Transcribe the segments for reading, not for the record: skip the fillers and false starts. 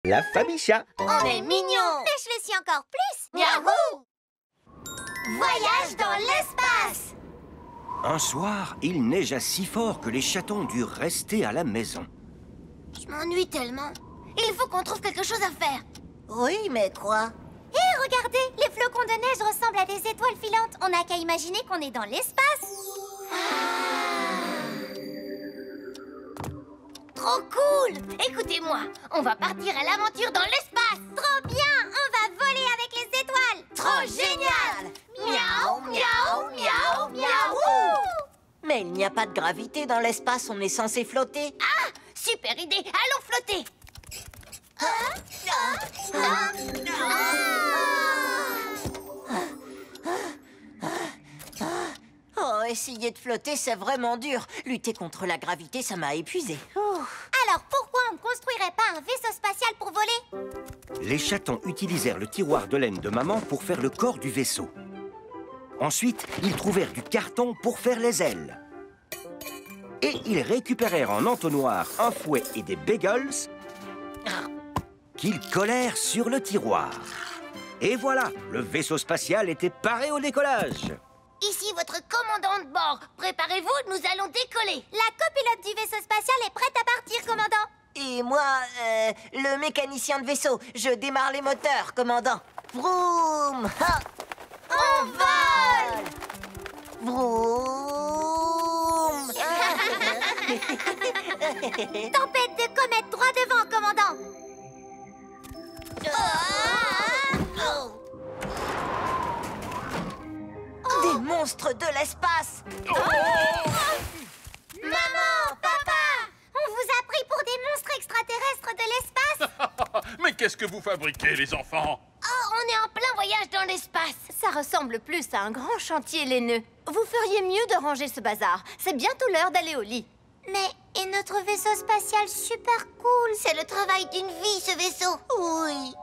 La famille chat. On est mignons. Mais je le suis encore plus. Miaou! Voyage dans l'espace. Un soir, il neigea si fort que les chatons durent rester à la maison. Je m'ennuie tellement. Il faut qu'on trouve quelque chose à faire. Oui, mais quoi? Hé, regardez, les flocons de neige ressemblent à des étoiles filantes. On n'a qu'à imaginer qu'on est dans l'espace. Trop cool! Écoutez-moi, on va partir à l'aventure dans l'espace. Trop bien, on va voler avec les étoiles. Trop génial! Miaou, miaou, miaou, miaou! Mais il n'y a pas de gravité dans l'espace, on est censé flotter. Ah! Super idée, allons flotter! Oh, essayer de flotter, c'est vraiment dur. Lutter contre la gravité, ça m'a épuisé. Alors pourquoi on ne construirait pas un vaisseau spatial pour voler? Les chatons utilisèrent le tiroir de laine de maman pour faire le corps du vaisseau. Ensuite, ils trouvèrent du carton pour faire les ailes. Et ils récupérèrent en entonnoir un fouet et des bagels qu'ils collèrent sur le tiroir. Et voilà, le vaisseau spatial était paré au décollage. Ici votre commandant de bord. Préparez-vous, nous allons décoller. La copilote du vaisseau spatial est prête à partir, commandant. Et moi, le mécanicien de vaisseau, je démarre les moteurs, commandant. Vroom! Ha! On vole! Vroom! Tempête de comète droit devant, commandant. Des monstres de l'espace! Maman, papa, on vous a pris pour des monstres extraterrestres de l'espace. Mais qu'est-ce que vous fabriquez, les enfants? Oh, on est en plein voyage dans l'espace. Ça ressemble plus à un grand chantier laineux. Vous feriez mieux de ranger ce bazar. C'est bientôt l'heure d'aller au lit. Mais, et notre vaisseau spatial super cool? C'est le travail d'une vie, ce vaisseau. Oui.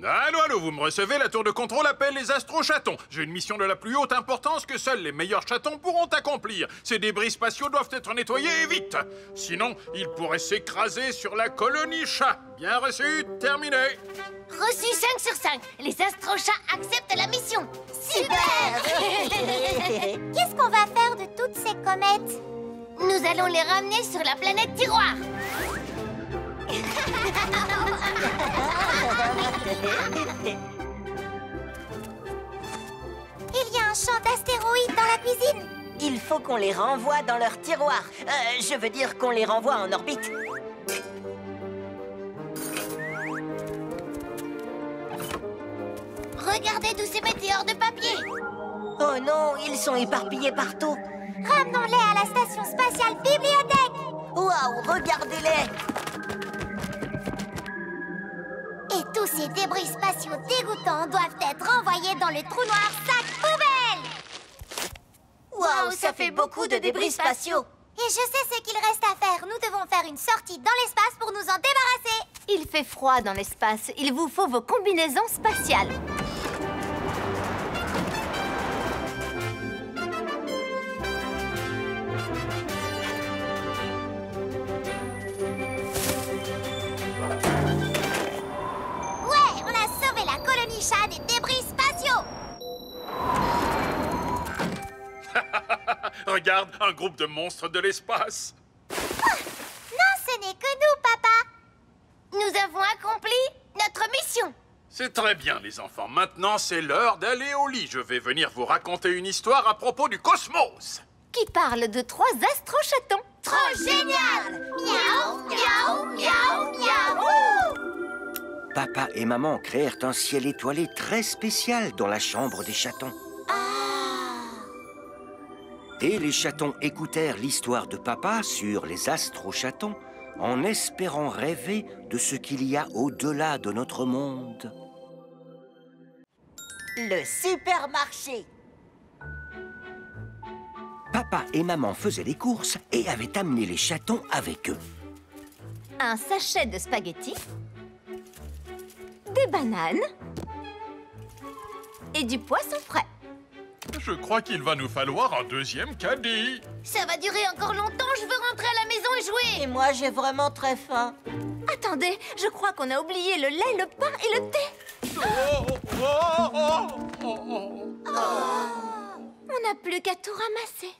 Allô, vous me recevez? La tour de contrôle appelle les astrochatons. J'ai une mission de la plus haute importance que seuls les meilleurs chatons pourront accomplir. Ces débris spatiaux doivent être nettoyés et vite. Sinon, ils pourraient s'écraser sur la colonie chat. Bien reçu, terminé. Reçu 5 sur 5. Les astrochats acceptent la mission. Super. Qu'est-ce qu'on va faire de toutes ces comètes? Nous allons les ramener sur la planète tiroir. Il y a un champ d'astéroïdes dans la cuisine. Il faut qu'on les renvoie dans leur tiroir. Je veux dire qu'on les renvoie en orbite. Regardez tous ces météores de papier. Oh non, ils sont éparpillés partout. Ramenons-les à la station spatiale bibliothèque. Waouh, regardez-les! Et tous ces débris spatiaux dégoûtants doivent être renvoyés dans le trou noir sac poubelle. Waouh, ça fait beaucoup de débris spatiaux. Et je sais ce qu'il reste à faire. Nous devons faire une sortie dans l'espace pour nous en débarrasser. Il fait froid dans l'espace. Il vous faut vos combinaisons spatiales. Ouais, on a sauvé la colonie chat des débris spatiaux. Regarde, un groupe de monstres de l'espace. Non, ce n'est que nous, papa. Nous avons accompli notre mission. C'est très bien, les enfants. Maintenant, c'est l'heure d'aller au lit. Je vais venir vous raconter une histoire à propos du cosmos. Qui parle de 3 astrochatons. Trop génial! Miaou, miaou, miaou, miaou! Papa et maman créèrent un ciel étoilé très spécial dans la chambre des chatons. Et les chatons écoutèrent l'histoire de papa sur les astrochatons en espérant rêver de ce qu'il y a au-delà de notre monde. Le supermarché. Papa et maman faisaient les courses et avaient amené les chatons avec eux. Un sachet de spaghettis. Des bananes. Et du poisson frais. Je crois qu'il va nous falloir un deuxième caddie. Ça va durer encore longtemps, je veux rentrer à la maison et jouer. Et moi, j'ai vraiment très faim. Attendez, je crois qu'on a oublié le lait, le pain et le thé. On n'a plus qu'à tout ramasser.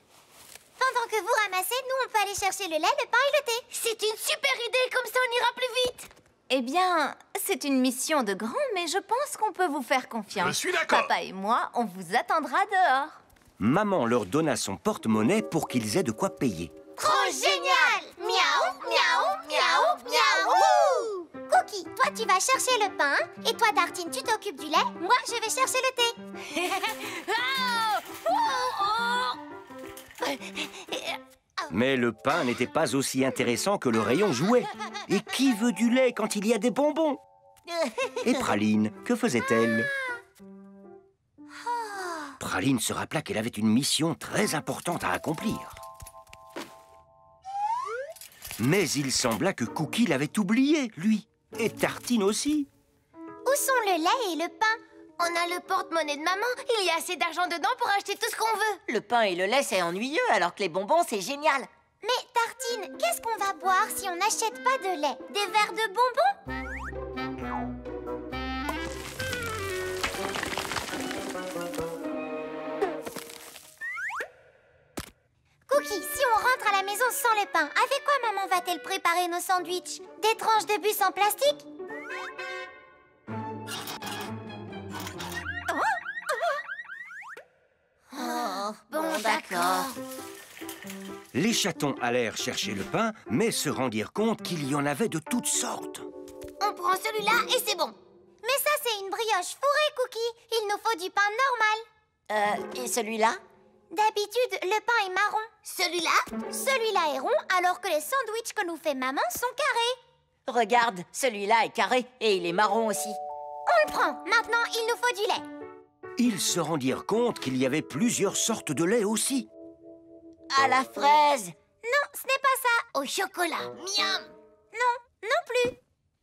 Pendant que vous ramassez, nous, on peut aller chercher le lait, le pain et le thé. C'est une super idée, comme ça on ira plus vite. Eh bien, c'est une mission de grand, mais je pense qu'on peut vous faire confiance. Je suis d'accord. Papa et moi, on vous attendra dehors. Maman leur donna son porte-monnaie pour qu'ils aient de quoi payer. Trop génial! Miaou, miaou, miaou, miaou! Cookie, toi, tu vas chercher le pain. Et toi, Tartine, tu t'occupes du lait. Moi, je vais chercher le thé. Mais le pain n'était pas aussi intéressant que le rayon jouet. Et qui veut du lait quand il y a des bonbons? Et Praline, que faisait-elle? Praline se rappela qu'elle avait une mission très importante à accomplir. Mais il sembla que Cookie l'avait oublié, lui. Et Tartine aussi. Où sont le lait et le pain? On a le porte-monnaie de maman. Il y a assez d'argent dedans pour acheter tout ce qu'on veut. Le pain et le lait, c'est ennuyeux, alors que les bonbons, c'est génial. Mais Tartine, qu'est-ce qu'on va boire si on n'achète pas de lait? Des verres de bonbons? Cookie, si on rentre à la maison sans le pain, avec quoi maman va-t-elle préparer nos sandwichs? Des tranches de bus en plastique? Bon, d'accord. Les chatons allèrent chercher le pain, mais se rendirent compte qu'il y en avait de toutes sortes. On prend celui-là et c'est bon. Mais ça, c'est une brioche fourrée, Cookie. Il nous faut du pain normal. Et celui-là? D'habitude, le pain est marron. Celui-là? Celui-là est rond, alors que les sandwichs que nous fait maman sont carrés. Regarde, celui-là est carré et il est marron aussi. On le prend. Maintenant, il nous faut du lait. Ils se rendirent compte qu'il y avait plusieurs sortes de lait aussi. À la fraise. Non, ce n'est pas ça. Au chocolat. Miam. Non, non plus.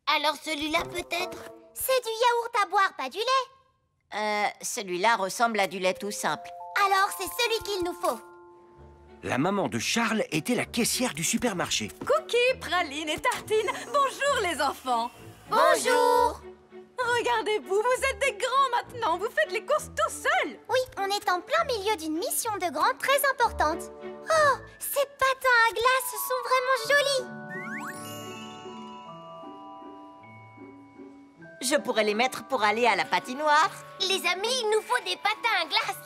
Alors celui-là peut-être? C'est du yaourt à boire, pas du lait. Celui-là ressemble à du lait tout simple. Alors, c'est celui qu'il nous faut. La maman de Charles était la caissière du supermarché. Cookie, Praline et Tartine, bonjour les enfants. Bonjour. Regardez-vous, vous êtes des grands maintenant, vous faites les courses tout seuls. Oui, on est en plein milieu d'une mission de grand très importante. Oh, ces patins à glace sont vraiment jolis. Je pourrais les mettre pour aller à la patinoire. Les amis, il nous faut des patins à glace.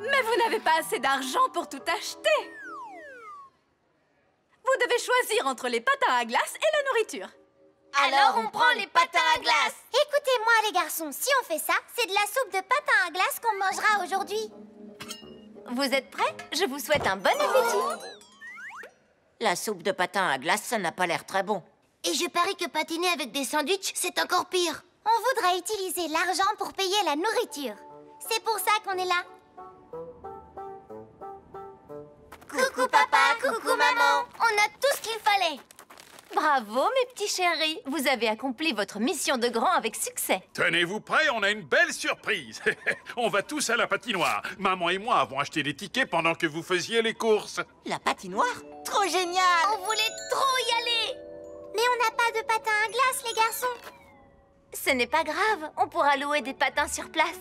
Mais vous n'avez pas assez d'argent pour tout acheter. Vous devez choisir entre les patins à glace et la nourriture. Alors on prend les patins à glace. Écoutez-moi les garçons, si on fait ça, c'est de la soupe de patins à glace qu'on mangera aujourd'hui. Vous êtes prêts? Je vous souhaite un bon appétit. La soupe de patin à glace, ça n'a pas l'air très bon. Et je parie que patiner avec des sandwichs, c'est encore pire. On voudrait utiliser l'argent pour payer la nourriture. C'est pour ça qu'on est là. Coucou papa, coucou maman. On a tout ce qu'il fallait. Bravo, mes petits chéris. Vous avez accompli votre mission de grand avec succès. Tenez-vous prêts, on a une belle surprise. On va tous à la patinoire. Maman et moi avons acheté des tickets pendant que vous faisiez les courses. La patinoire? Trop génial! On voulait trop y aller. Mais on n'a pas de patins à glace, les garçons. Ce n'est pas grave, on pourra louer des patins sur place.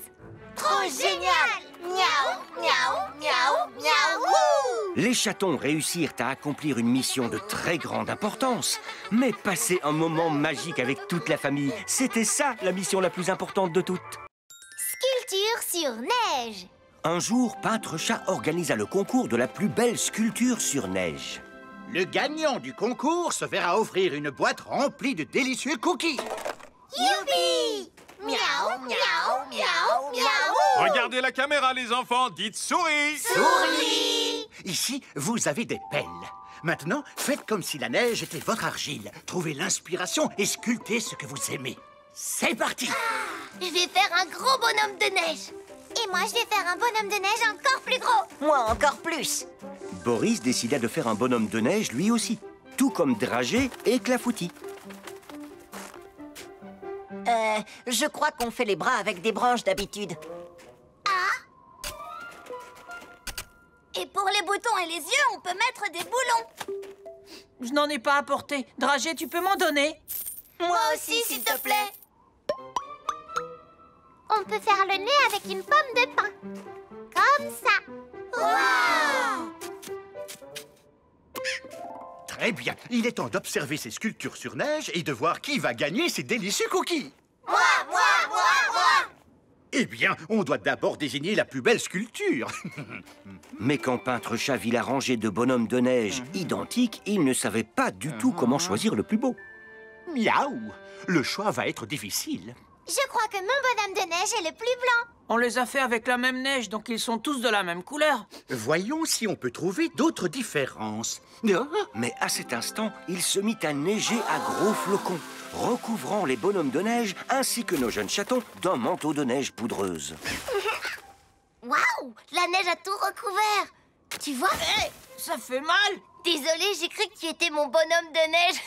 Trop génial. Miaou, miaou, miaou, miaou. Les chatons réussirent à accomplir une mission de très grande importance. Mais passer un moment magique avec toute la famille, c'était ça la mission la plus importante de toutes. Sculpture sur neige. Un jour, Peintre Chat organisa le concours de la plus belle sculpture sur neige. Le gagnant du concours se verra offrir une boîte remplie de délicieux cookies. Youpi! Miaou, miaou, miaou, miaou. Regardez la caméra, les enfants. Dites souris. Souris! Ici, vous avez des pelles. Maintenant, faites comme si la neige était votre argile. Trouvez l'inspiration et sculptez ce que vous aimez. C'est parti! Je vais faire un gros bonhomme de neige. Et moi, je vais faire un bonhomme de neige encore plus gros. Moi, encore plus. Boris décida de faire un bonhomme de neige lui aussi, tout comme Dragé et Clafoutis. Je crois qu'on fait les bras avec des branches d'habitude. Et pour les boutons et les yeux, on peut mettre des boulons. Je n'en ai pas apporté. Dragé, tu peux m'en donner? Moi aussi, s'il te plaît. On peut faire le nez avec une pomme de pin. Comme ça. Waouh! Très bien. Il est temps d'observer ces sculptures sur neige et de voir qui va gagner ces délicieux cookies. Moi! Eh bien, on doit d'abord désigner la plus belle sculpture. Mais quand Peintre Chat vit la rangée de bonhommes de neige identiques, il ne savait pas du tout comment choisir le plus beau. Miaou! Le choix va être difficile. Je crois que mon bonhomme de neige est le plus blanc. On les a fait avec la même neige, donc ils sont tous de la même couleur. Voyons si on peut trouver d'autres différences. Ah, Mais à cet instant, il se mit à neiger à gros flocons, recouvrant les bonhommes de neige ainsi que nos jeunes chatons d'un manteau de neige poudreuse. Waouh! La neige a tout recouvert. Tu vois? Hé, ça fait mal. Désolée, j'ai cru que tu étais mon bonhomme de neige.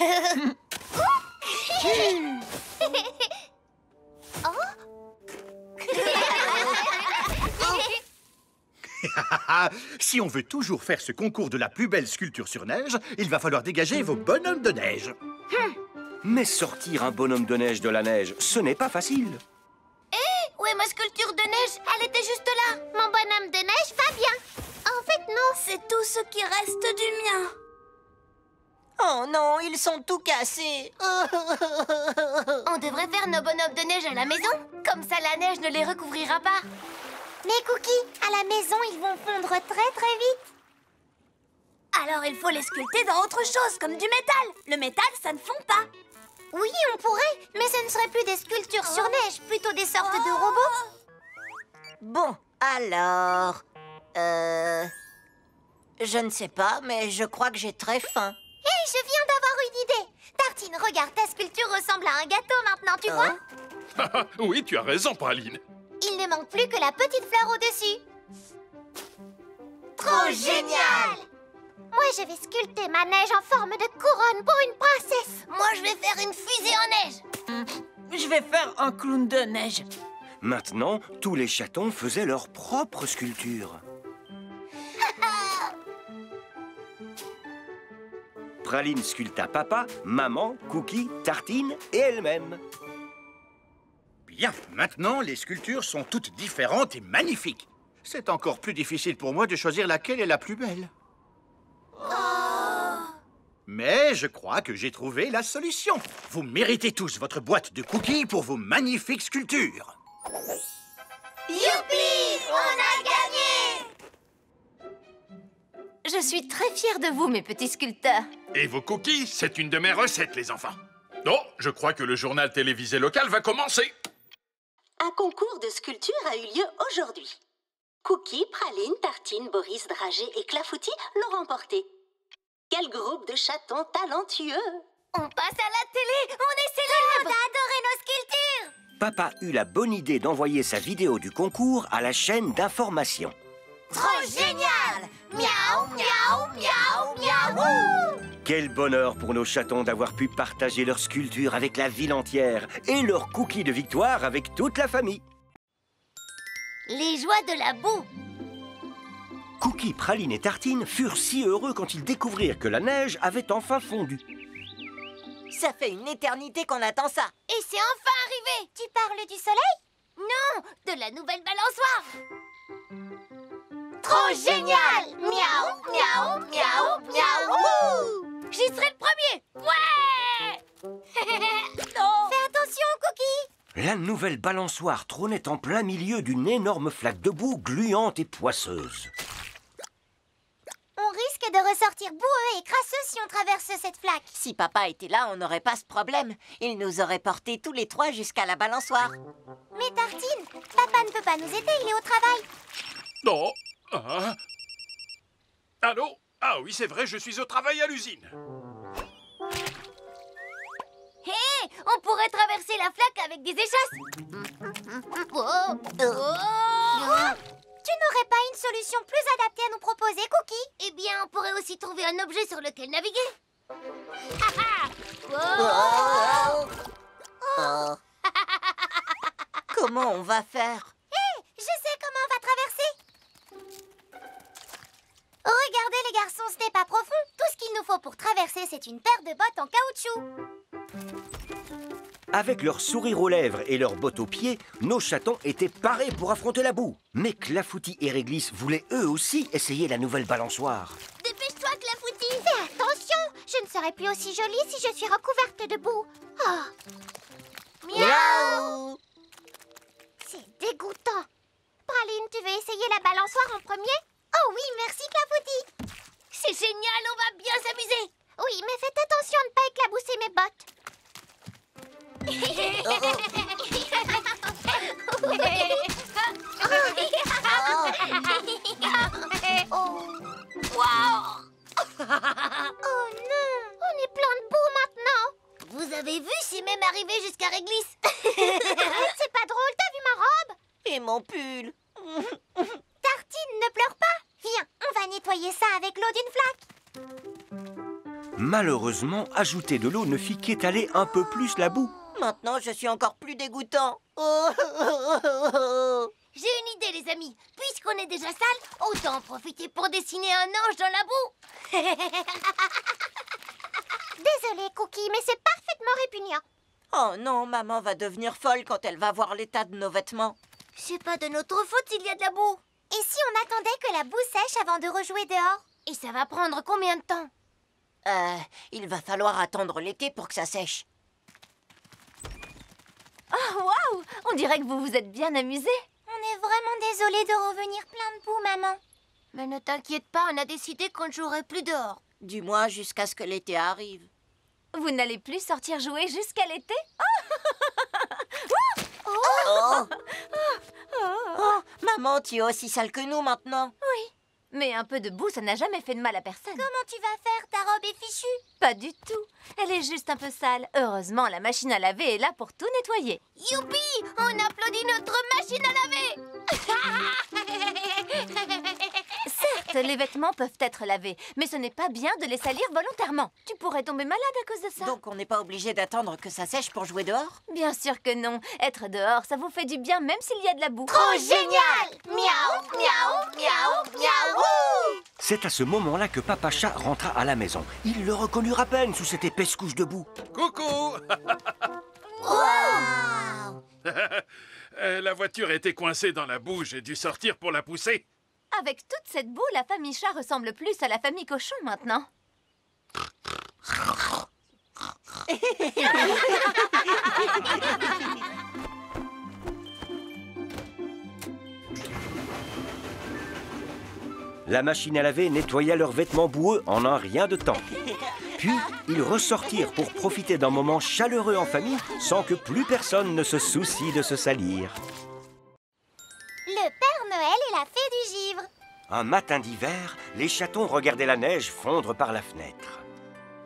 Si on veut toujours faire ce concours de la plus belle sculpture sur neige, il va falloir dégager vos bonhommes de neige. Mais sortir un bonhomme de neige de la neige, ce n'est pas facile. Où est ma sculpture de neige? Elle était juste là. Mon bonhomme de neige va bien. En fait, non. C'est tout ce qui reste du mien. Oh non, ils sont tout cassés. On devrait faire nos bonhommes de neige à la maison. Comme ça, la neige ne les recouvrira pas. Mais Cookie, à la maison, ils vont fondre très très vite. Alors, il faut les sculpter dans autre chose, comme du métal. Le métal, ça ne fond pas. Oui, on pourrait, mais ce ne serait plus des sculptures sur neige, plutôt des sortes de robots. Bon, alors... Je ne sais pas, mais je crois que j'ai très faim. Hé, je viens d'avoir une idée. Tartine, regarde, ta sculpture ressemble à un gâteau maintenant, tu vois? Oui, tu as raison, Praline. Il ne manque plus que la petite fleur au-dessus. Trop génial! Moi, je vais sculpter ma neige en forme de couronne pour une princesse. Moi, je vais faire une fusée en neige. Je vais faire un clown de neige. Maintenant, tous les chatons faisaient leur propre sculpture. Praline sculpta papa, maman, Cookie, Tartine et elle-même. Bien, maintenant, les sculptures sont toutes différentes et magnifiques. C'est encore plus difficile pour moi de choisir laquelle est la plus belle. Mais je crois que j'ai trouvé la solution. Vous méritez tous votre boîte de cookies pour vos magnifiques sculptures. Youpi! On a gagné! Je suis très fière de vous, mes petits sculpteurs. Et vos cookies, c'est une de mes recettes, les enfants. Oh, je crois que le journal télévisé local va commencer. Un concours de sculpture a eu lieu aujourd'hui. Cookie, Praline, Tartine, Boris, Dragé et Clafoutis l'ont remporté. Quel groupe de chatons talentueux! On passe à la télé. On est célèbres. On a adoré nos sculptures! Papa eut la bonne idée d'envoyer sa vidéo du concours à la chaîne d'information. Trop génial! Miaou, miaou, miaou, miaou! Quel bonheur pour nos chatons d'avoir pu partager leur sculpture avec la ville entière et leur cookie de victoire avec toute la famille. Les joies de la boue. Cookie, Praline et Tartine furent si heureux quand ils découvrirent que la neige avait enfin fondu. Ça fait une éternité qu'on attend ça. Et c'est enfin arrivé. Tu parles du soleil? Non, de la nouvelle balançoire. Trop génial! Miaou, miaou, miaou, miaou! J'y serai le premier. Ouais. Non. Fais attention, Cookie! La nouvelle balançoire trônait en plein milieu d'une énorme flaque de boue gluante et poisseuse. On risque de ressortir boueux et crasseux si on traverse cette flaque. Si papa était là, on n'aurait pas ce problème. Il nous aurait portés tous les trois jusqu'à la balançoire. Mais Tartine, papa ne peut pas nous aider, il est au travail. Non. Ah. Allô? Ah oui, c'est vrai, je suis au travail à l'usine. Hé, on pourrait traverser la flaque avec des échasses. Oh. Tu n'aurais pas une solution plus adaptée à nous proposer, Cookie? Eh bien, on pourrait aussi trouver un objet sur lequel naviguer. Comment on va faire? Hé, je sais comment on va traverser. Regardez les garçons, ce n'est pas profond. Tout ce qu'il nous faut pour traverser, c'est une paire de bottes en caoutchouc. Avec leur sourire aux lèvres et leurs bottes aux pieds, nos chatons étaient parés pour affronter la boue. Mais Clafoutis et Réglisse voulaient eux aussi essayer la nouvelle balançoire. Dépêche-toi, Clafoutis. Fais attention, je ne serai plus aussi jolie si je suis recouverte de boue. Oh. Miaou. C'est dégoûtant. Praline, tu veux essayer la balançoire en premier? Oh oui, merci, Clafoutis. C'est génial, on va bien s'amuser. Oui, mais faites attention à ne pas éclabousser mes bottes. Oh non, on est plein de boue maintenant. Vous avez vu, c'est même arrivé jusqu'à Réglisse. C'est pas drôle, t'as vu ma robe? Et mon pull. Tartine, ne pleure pas. Viens, on va nettoyer ça avec l'eau d'une flaque. Malheureusement, ajouter de l'eau ne fit qu'étaler un peu plus la boue. Maintenant, je suis encore plus dégoûtant. J'ai une idée, les amis. Puisqu'on est déjà sale, autant en profiter pour dessiner un ange dans la boue. Désolée, Cookie, mais c'est parfaitement répugnant. Oh non, maman va devenir folle quand elle va voir l'état de nos vêtements. C'est pas de notre faute s'il y a de la boue. Et si on attendait que la boue sèche avant de rejouer dehors? Et ça va prendre combien de temps? Il va falloir attendre l'été pour que ça sèche. Oh, waouh! On dirait que vous vous êtes bien amusés. On est vraiment désolé de revenir plein de boue, maman. Mais ne t'inquiète pas, on a décidé qu'on ne jouerait plus dehors. Du moins jusqu'à ce que l'été arrive. Vous n'allez plus sortir jouer jusqu'à l'été? Oh. Oh, maman, tu es aussi sale que nous maintenant. Oui. Mais un peu de boue, ça n'a jamais fait de mal à personne. Comment tu vas faire? Ta robe est fichue. Pas du tout. Elle est juste un peu sale. Heureusement, la machine à laver est là pour tout nettoyer. Youpi! On applaudit notre machine à laver! Certes, les vêtements peuvent être lavés, mais ce n'est pas bien de les salir volontairement. Tu pourrais tomber malade à cause de ça. Donc on n'est pas obligé d'attendre que ça sèche pour jouer dehors? Bien sûr que non. Être dehors, ça vous fait du bien même s'il y a de la boue. Trop génial! Miaou, miaou, miaou, miaou! C'est à ce moment-là que Papa Chat rentra à la maison. Il le reconnut à peine sous cette épaisse couche de boue. Coucou. Wow! La voiture était coincée dans la boue, j'ai dû sortir pour la pousser. Avec toute cette boue, la famille chat ressemble plus à la famille cochon maintenant. La machine à laver nettoya leurs vêtements boueux en un rien de temps. Puis, ils ressortirent pour profiter d'un moment chaleureux en famille sans que plus personne ne se soucie de se salir. Le Père Noël et la Fée du Givre. Un matin d'hiver, les chatons regardaient la neige fondre par la fenêtre.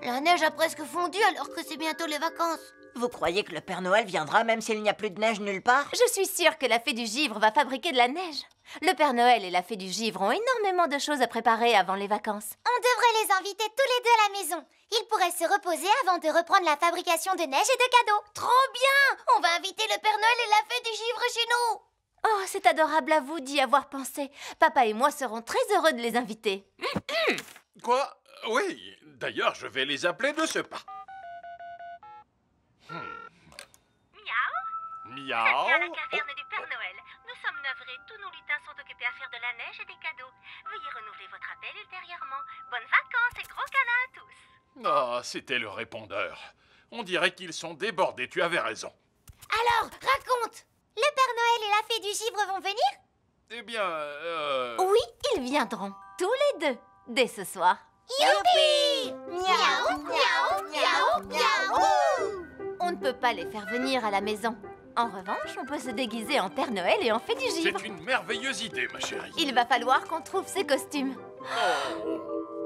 La neige a presque fondu alors que c'est bientôt les vacances. Vous croyez que le Père Noël viendra même s'il n'y a plus de neige nulle part? Je suis sûre que la fée du givre va fabriquer de la neige. Le Père Noël et la fée du givre ont énormément de choses à préparer avant les vacances. On devrait les inviter tous les deux à la maison. Ils pourraient se reposer avant de reprendre la fabrication de neige et de cadeaux. Trop bien! On va inviter le Père Noël et la Fée du Givre chez nous. Oh, c'est adorable à vous d'y avoir pensé. Papa et moi serons très heureux de les inviter. Quoi? Oui, d'ailleurs, je vais les appeler de ce pas. Miaou. Miaou. C'est bien la caverne du Père Noël. Nous sommes navrés, tous nos lutins sont occupés à faire de la neige et des cadeaux. Veuillez renouveler votre appel ultérieurement. Bonnes vacances et gros câlins à tous. Ah, c'était le répondeur. On dirait qu'ils sont débordés, tu avais raison. Alors, raconte! Le Père Noël et la Fée du Givre vont venir? Eh bien, Oui, ils viendront, tous les deux, dès ce soir. Youpi! Miaou, miaou, miaou, miaou! On ne peut pas les faire venir à la maison. En revanche, on peut se déguiser en Père Noël et en Fée du Givre. c'est une merveilleuse idée, ma chérie. Il va falloir qu'on trouve ces costumes.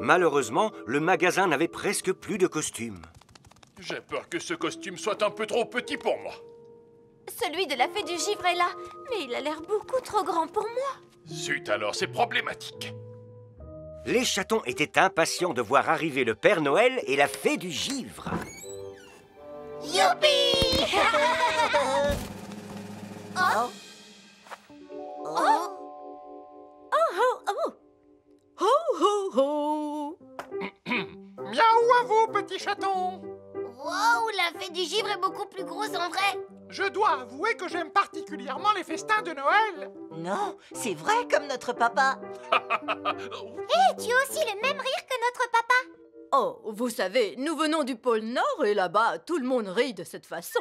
Malheureusement, le magasin n'avait presque plus de costumes. J'ai peur que ce costume soit un peu trop petit pour moi. Celui de la Fée du Givre est là, mais il a l'air beaucoup trop grand pour moi. Zut alors, c'est problématique. Les chatons étaient impatients de voir arriver le Père Noël et la Fée du Givre. Youpi! Oh. Oh. Oh, oh, oh! Ho, ho, ho! Miaou. du givre est beaucoup plus grosse en vrai. Je dois avouer que j'aime particulièrement les festins de Noël. Non, c'est vrai comme notre papa. Hé, tu as aussi le même rire que notre papa. Oh, vous savez, nous venons du pôle Nord et là-bas, tout le monde rit de cette façon.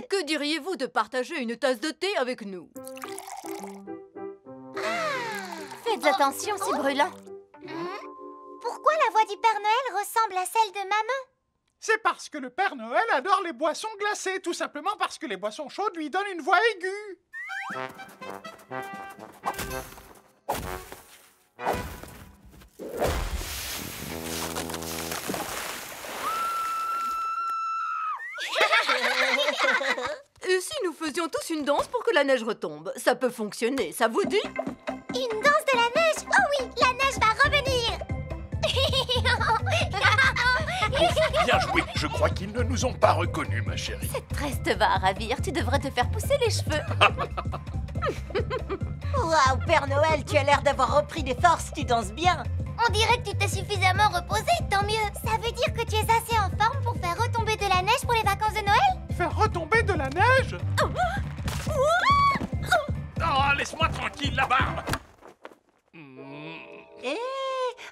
Que diriez-vous de partager une tasse de thé avec nous? Faites attention, c'est brûlant. Pourquoi la voix du Père Noël ressemble à celle de maman? C'est parce que le Père Noël adore les boissons glacées, tout simplement parce que les boissons chaudes lui donnent une voix aiguë. Et si nous faisions tous une danse pour que la neige retombe? Ça peut fonctionner, ça vous dit? Une danse de la neige? Oh oui, la neige va revenir. Bien joué. Je crois qu'ils ne nous ont pas reconnus, ma chérie. Cette tresse te va à ravir. Tu devrais te faire pousser les cheveux. Waouh, Père Noël, tu as l'air d'avoir repris des forces, tu danses bien. On dirait que tu t'es suffisamment reposé, tant mieux. Ça veut dire que tu es assez en forme pour faire retomber de la neige pour les vacances de Noël? Faire retomber de la neige? Oh, laisse-moi tranquille, là-bas. Eh,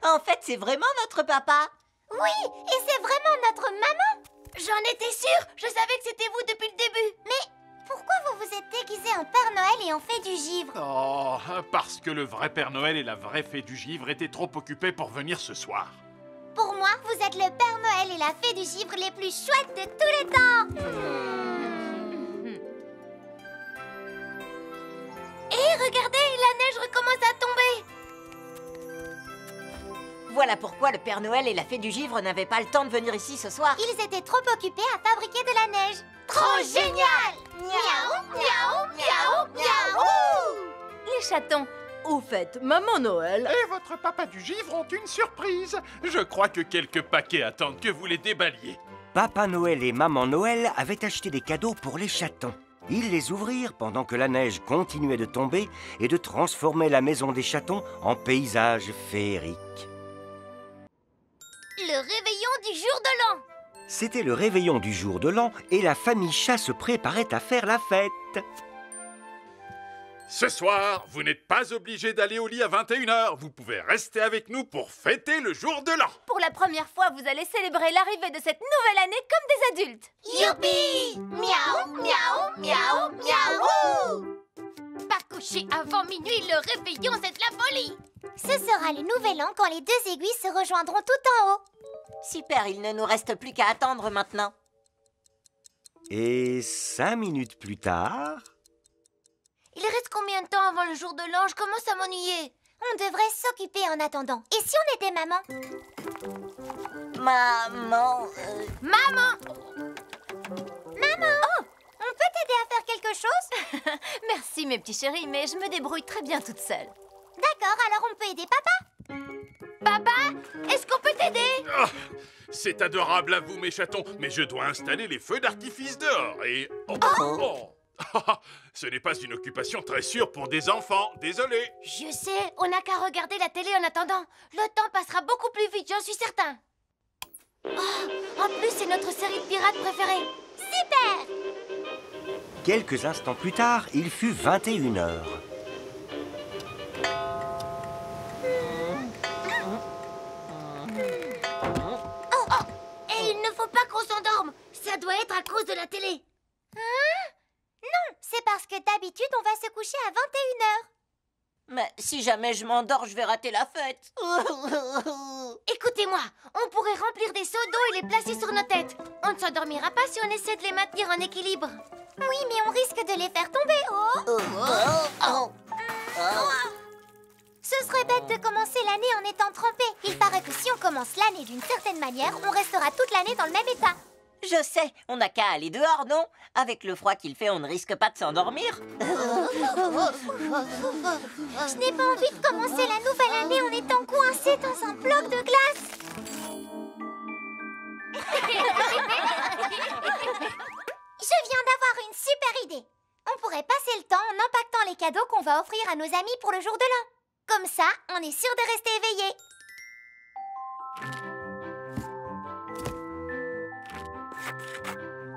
en fait, c'est vraiment notre papa. Oui, et c'est vraiment notre maman. J'en étais sûre. Je savais que c'était vous depuis le début. Mais pourquoi vous vous êtes déguisé en Père Noël et en fée du givre? Oh, parce que le vrai Père Noël et la vraie fée du givre étaient trop occupés pour venir ce soir. Pour moi, vous êtes le Père Noël et la fée du givre les plus chouettes de tous les temps. Et regardez, la neige recommence à tomber. Voilà pourquoi le Père Noël et la fée du givre n'avaient pas le temps de venir ici ce soir. Ils étaient trop occupés à fabriquer de la neige. Trop génial! Miaou, miaou, miaou, miaou! Les chatons. Au fait, Maman Noël... Et votre papa du givre ont une surprise. Je crois que quelques paquets attendent que vous les déballiez. Papa Noël et Maman Noël avaient acheté des cadeaux pour les chatons. Ils les ouvrirent pendant que la neige continuait de tomber et de transformer la maison des chatons en paysage féerique. Le réveillon du jour de l'an. C'était le réveillon du jour de l'an et la famille chat se préparait à faire la fête. Ce soir, vous n'êtes pas obligé d'aller au lit à 21h. Vous pouvez rester avec nous pour fêter le jour de l'an. Pour la première fois, vous allez célébrer l'arrivée de cette nouvelle année comme des adultes. Youpi! Miaou, miaou, miaou, miaou! Pas couché avant minuit, le réveillon, c'est de la folie! Ce sera le nouvel an quand les deux aiguilles se rejoindront tout en haut. Super, il ne nous reste plus qu'à attendre maintenant. Et 5 minutes plus tard... Il reste combien de temps avant le jour de l'an? Je commence à m'ennuyer. On devrait s'occuper en attendant. Et si on était maman? Maman... Maman! Maman! Oh! On peut t'aider à faire quelque chose? Merci mes petits chéris, mais je me débrouille très bien toute seule. D'accord, alors on peut aider papa? Papa, est-ce qu'on peut t'aider? Ah, c'est adorable à vous, mes chatons, mais je dois installer les feux d'artifice dehors et... Ce n'est pas une occupation très sûre pour des enfants, désolé. Je sais, on n'a qu'à regarder la télé en attendant. Le temps passera beaucoup plus vite, j'en suis certain. Oh, en plus, c'est notre série de pirates préférée. Super! Quelques instants plus tard, il fut 21h. Et il ne faut pas qu'on s'endorme. Ça doit être à cause de la télé. Hein? Non, c'est parce que d'habitude, on va se coucher à 21h. Mais si jamais je m'endors, je vais rater la fête. Écoutez-moi, on pourrait remplir des seaux d'eau et les placer sur nos têtes. On ne s'endormira pas si on essaie de les maintenir en équilibre. Oui, mais on risque de les faire tomber. Ce serait bête de commencer l'année en étant trempé. Il paraît que si on commence l'année d'une certaine manière, on restera toute l'année dans le même état. Je sais, on n'a qu'à aller dehors, non? Avec le froid qu'il fait, on ne risque pas de s'endormir. Je n'ai pas envie de commencer la nouvelle année en étant coincé dans un bloc de glace. Je viens d'avoir une super idée. On pourrait passer le temps en empaquetant les cadeaux qu'on va offrir à nos amis pour le jour de l'an. Comme ça, on est sûr de rester éveillé.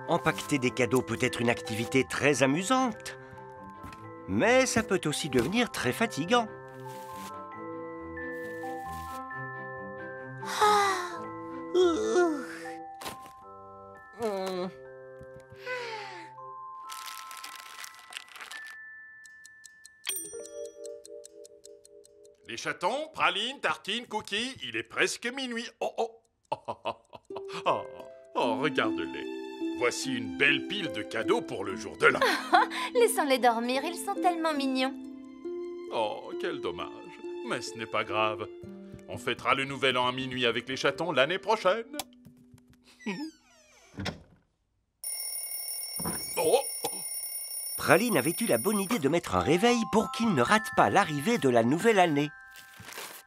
Empaqueter des cadeaux peut être une activité très amusante, mais ça peut aussi devenir très fatigant. Les chatons, pralines, tartines, cookies, il est presque minuit. Oh, regarde-les. Voici une belle pile de cadeaux pour le jour de l'an. Laissons-les dormir, ils sont tellement mignons. Oh, quel dommage. Mais ce n'est pas grave. On fêtera le nouvel an à minuit avec les chatons l'année prochaine. Oh. Praline avait eu la bonne idée de mettre un réveil pour qu'il ne rate pas l'arrivée de la nouvelle année.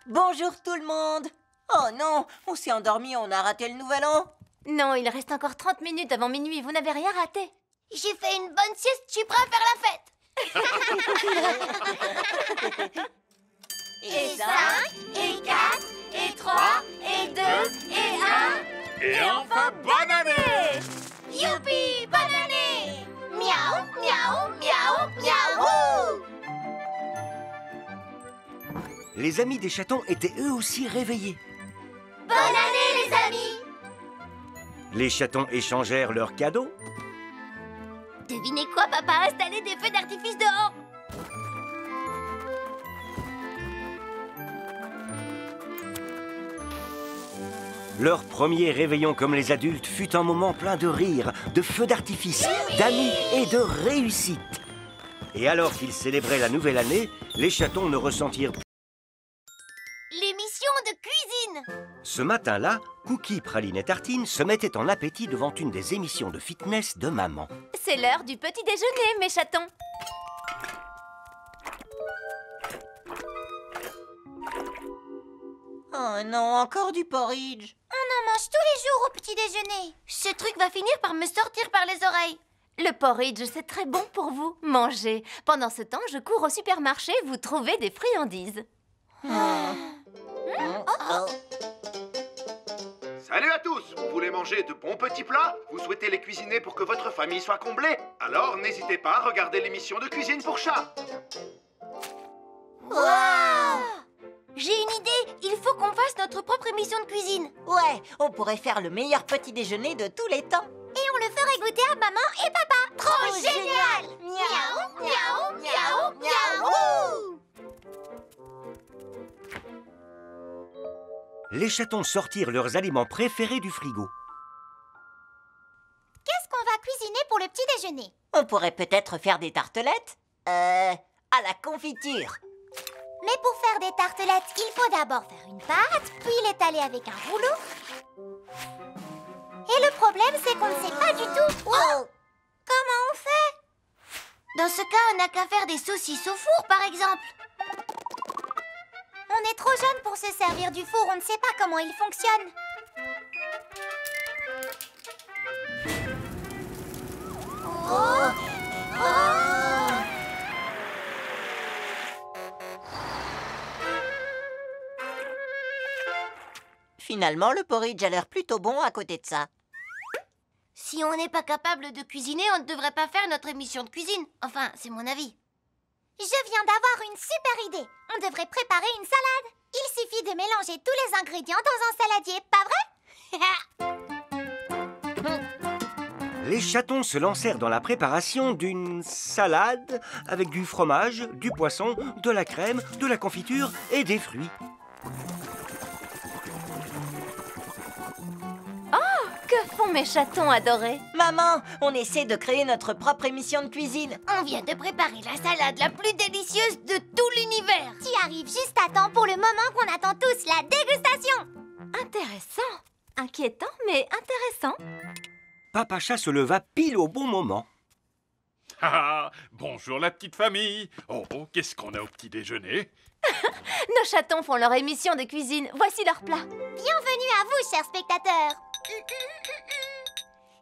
Bonjour tout le monde. Oh non, on s'est endormi, on a raté le nouvel an. Non, il reste encore 30 minutes avant minuit, vous n'avez rien raté. J'ai fait une bonne sieste, je suis prêt à faire la fête. Et 5, et 4, et 3, et 2, et 1. Et enfin, bonne année! Youpi, bonne année! Miaou, miaou, miaou, miaou! Les amis des chatons étaient eux aussi réveillés. Bonne année, les amis! Les chatons échangèrent leurs cadeaux. Devinez quoi, papa a installé des feux d'artifice dehors. Leur premier réveillon comme les adultes fut un moment plein de rire, de feux d'artifice, d'amis et de réussite. Et alors qu'ils célébraient la nouvelle année, les chatons ne ressentirent plus. L'émission de cuisine. Ce matin-là, Cookie, Praline et Tartine se mettaient en appétit devant une des émissions de fitness de maman. C'est l'heure du petit déjeuner, mes chatons. Oh non, encore du porridge. On en mange tous les jours au petit déjeuner. Ce truc va finir par me sortir par les oreilles. Le porridge, c'est très bon pour vous. Mangez. Pendant ce temps, je cours au supermarché, vous trouvez des friandises. Salut à tous! Vous voulez manger de bons petits plats? Vous souhaitez les cuisiner pour que votre famille soit comblée? Alors n'hésitez pas à regarder l'émission de Cuisine pour chat. Waouh! J'ai une idée. Il faut qu'on fasse notre propre émission de cuisine. Ouais, on pourrait faire le meilleur petit déjeuner de tous les temps. Et on le ferait goûter à maman et papa. Trop génial! Miaou, miaou, miaou, miaou! Les chatons sortirent leurs aliments préférés du frigo. Qu'est-ce qu'on va cuisiner pour le petit déjeuner? On pourrait peut-être faire des tartelettes à la confiture. Mais pour faire des tartelettes, il faut d'abord faire une pâte, puis l'étaler avec un rouleau. Et le problème, c'est qu'on ne sait pas du tout... Oh! Comment on fait? Dans ce cas, on n'a qu'à faire des saucisses au four, par exemple. On est trop jeune pour se servir du four, on ne sait pas comment il fonctionne. Finalement, le porridge a l'air plutôt bon à côté de ça. Si on n'est pas capable de cuisiner, on ne devrait pas faire notre émission de cuisine. Enfin, c'est mon avis. Je viens d'avoir une super idée. On devrait préparer une salade. Il suffit de mélanger tous les ingrédients dans un saladier, pas vrai? Les chatons se lancèrent dans la préparation d'une salade avec du fromage, du poisson, de la crème, de la confiture et des fruits. Que font mes chatons adorés? Maman, on essaie de créer notre propre émission de cuisine. On vient de préparer la salade la plus délicieuse de tout l'univers. Tu arrives juste à temps pour le moment qu'on attend tous, la dégustation. Intéressant. Inquiétant, mais intéressant. Papa Chat se leva pile au bon moment. Bonjour la petite famille. Oh, qu'est-ce qu'on a au petit déjeuner? Nos chatons font leur émission de cuisine. Voici leur plat. Bienvenue à vous, chers spectateurs.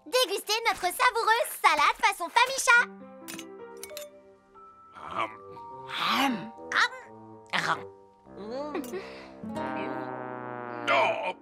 Dégustez notre savoureuse salade façon famille chat. Oh,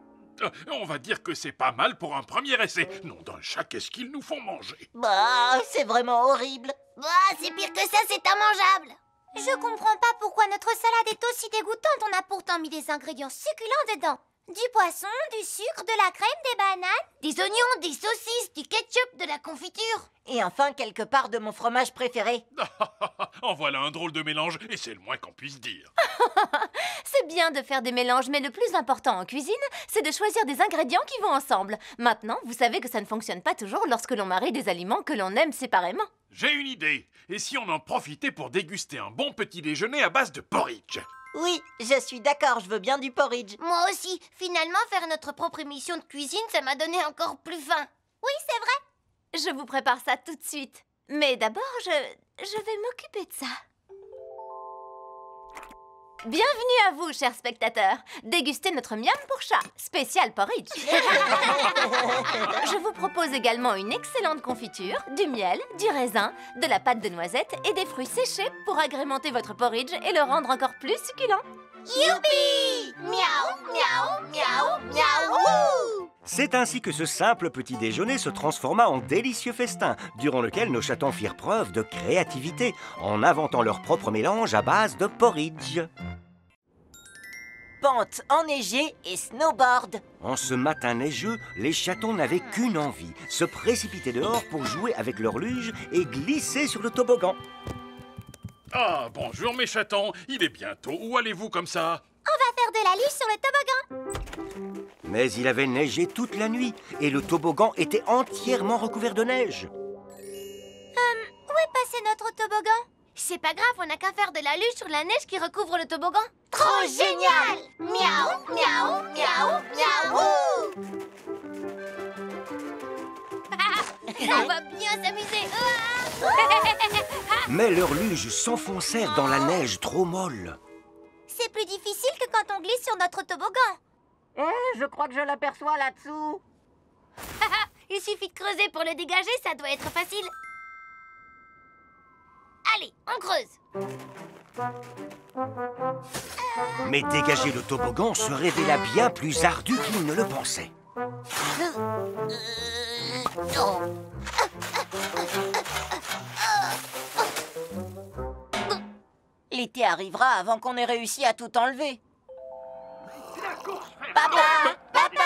on va dire que c'est pas mal pour un premier essai. Nom d'un chat, qu'est-ce qu'ils nous font manger? Bah, c'est vraiment horrible. Bah, c'est pire que ça, c'est immangeable. Je comprends pas pourquoi notre salade est aussi dégoûtante. On a pourtant mis des ingrédients succulents dedans. Du poisson, du sucre, de la crème, des bananes. Des oignons, des saucisses, du ketchup, de la confiture. Et enfin, quelque part de mon fromage préféré. En voilà un drôle de mélange, et c'est le moins qu'on puisse dire. C'est bien de faire des mélanges, mais le plus important en cuisine, c'est de choisir des ingrédients qui vont ensemble. Maintenant, vous savez que ça ne fonctionne pas toujours lorsque l'on marie des aliments que l'on aime séparément. J'ai une idée. Et si on en profitait pour déguster un bon petit déjeuner à base de porridge? Oui, je suis d'accord, je veux bien du porridge. Moi aussi. Finalement, faire notre propre émission de cuisine, ça m'a donné encore plus faim. Oui, c'est vrai. Je vous prépare ça tout de suite. Mais d'abord, je vais m'occuper de ça. Bienvenue à vous, chers spectateurs. Dégustez notre miam pour chat, spécial porridge. Je vous propose également une excellente confiture, du miel, du raisin, de la pâte de noisette et des fruits séchés pour agrémenter votre porridge et le rendre encore plus succulent. Youpi! Miaou, miaou, miaou, miaou! C'est ainsi que ce simple petit déjeuner se transforma en délicieux festin, durant lequel nos chatons firent preuve de créativité en inventant leur propre mélange à base de porridge. Pente enneigée et snowboard. En ce matin neigeux, les chatons n'avaient qu'une envie, se précipiter dehors pour jouer avec leur luge et glisser sur le toboggan. Ah, bonjour mes chatons, il est bientôt. Où allez-vous comme ça? On va faire de la luge sur le toboggan. Mais il avait neigé toute la nuit et le toboggan était entièrement recouvert de neige. Où est passé notre toboggan? C'est pas grave, on n'a qu'à faire de la luge sur la neige qui recouvre le toboggan. Trop génial! Miaou, miaou, miaou, miaou! On va bien s'amuser. Mais leurs luges s'enfoncèrent dans la neige trop molle. C'est plus difficile que quand on glisse sur notre toboggan. Je crois que je l'aperçois là-dessous. Il suffit de creuser pour le dégager, ça doit être facile. Allez, on creuse. Mais dégager le toboggan se révéla bien plus ardu qu'il ne le pensait. L'été arrivera avant qu'on ait réussi à tout enlever. Papa! Papa!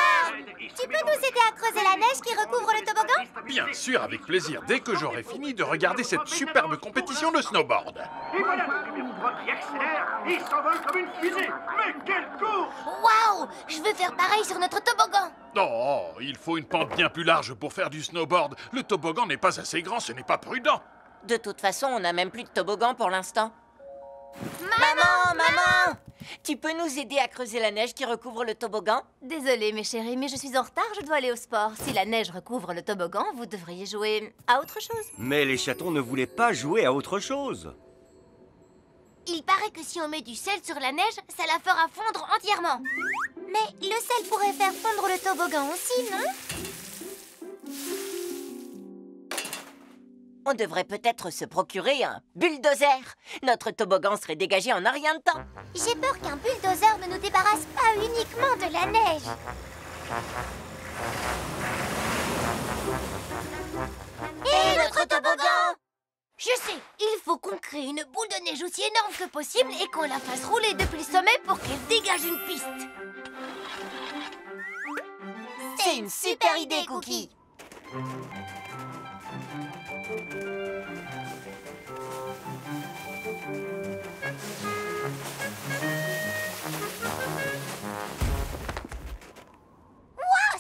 Tu peux nous aider à creuser la neige qui recouvre le toboggan? Bien sûr, avec plaisir, dès que j'aurai fini de regarder cette superbe compétition de snowboard. Et voilà le numéro 3 qui accélère et s'envole comme une fusée. Mais quelle course! Waouh! Je veux faire pareil sur notre toboggan. Oh, il faut une pente bien plus large pour faire du snowboard. Le toboggan n'est pas assez grand, ce n'est pas prudent. De toute façon, on n'a même plus de toboggan pour l'instant. Maman! Tu peux nous aider à creuser la neige qui recouvre le toboggan? Désolée, mes chéris, mais je suis en retard, je dois aller au sport. Si la neige recouvre le toboggan, vous devriez jouer à autre chose. Mais les chatons ne voulaient pas jouer à autre chose. Il paraît que si on met du sel sur la neige, ça la fera fondre entièrement. Mais le sel pourrait faire fondre le toboggan aussi, non? On devrait peut-être se procurer un bulldozer. Notre toboggan serait dégagé en un rien de temps. J'ai peur qu'un bulldozer ne nous débarrasse pas uniquement de la neige. Et notre toboggan! Je sais, il faut qu'on crée une boule de neige aussi énorme que possible et qu'on la fasse rouler depuis le sommet pour qu'elle dégage une piste. C'est une super idée, Cookie.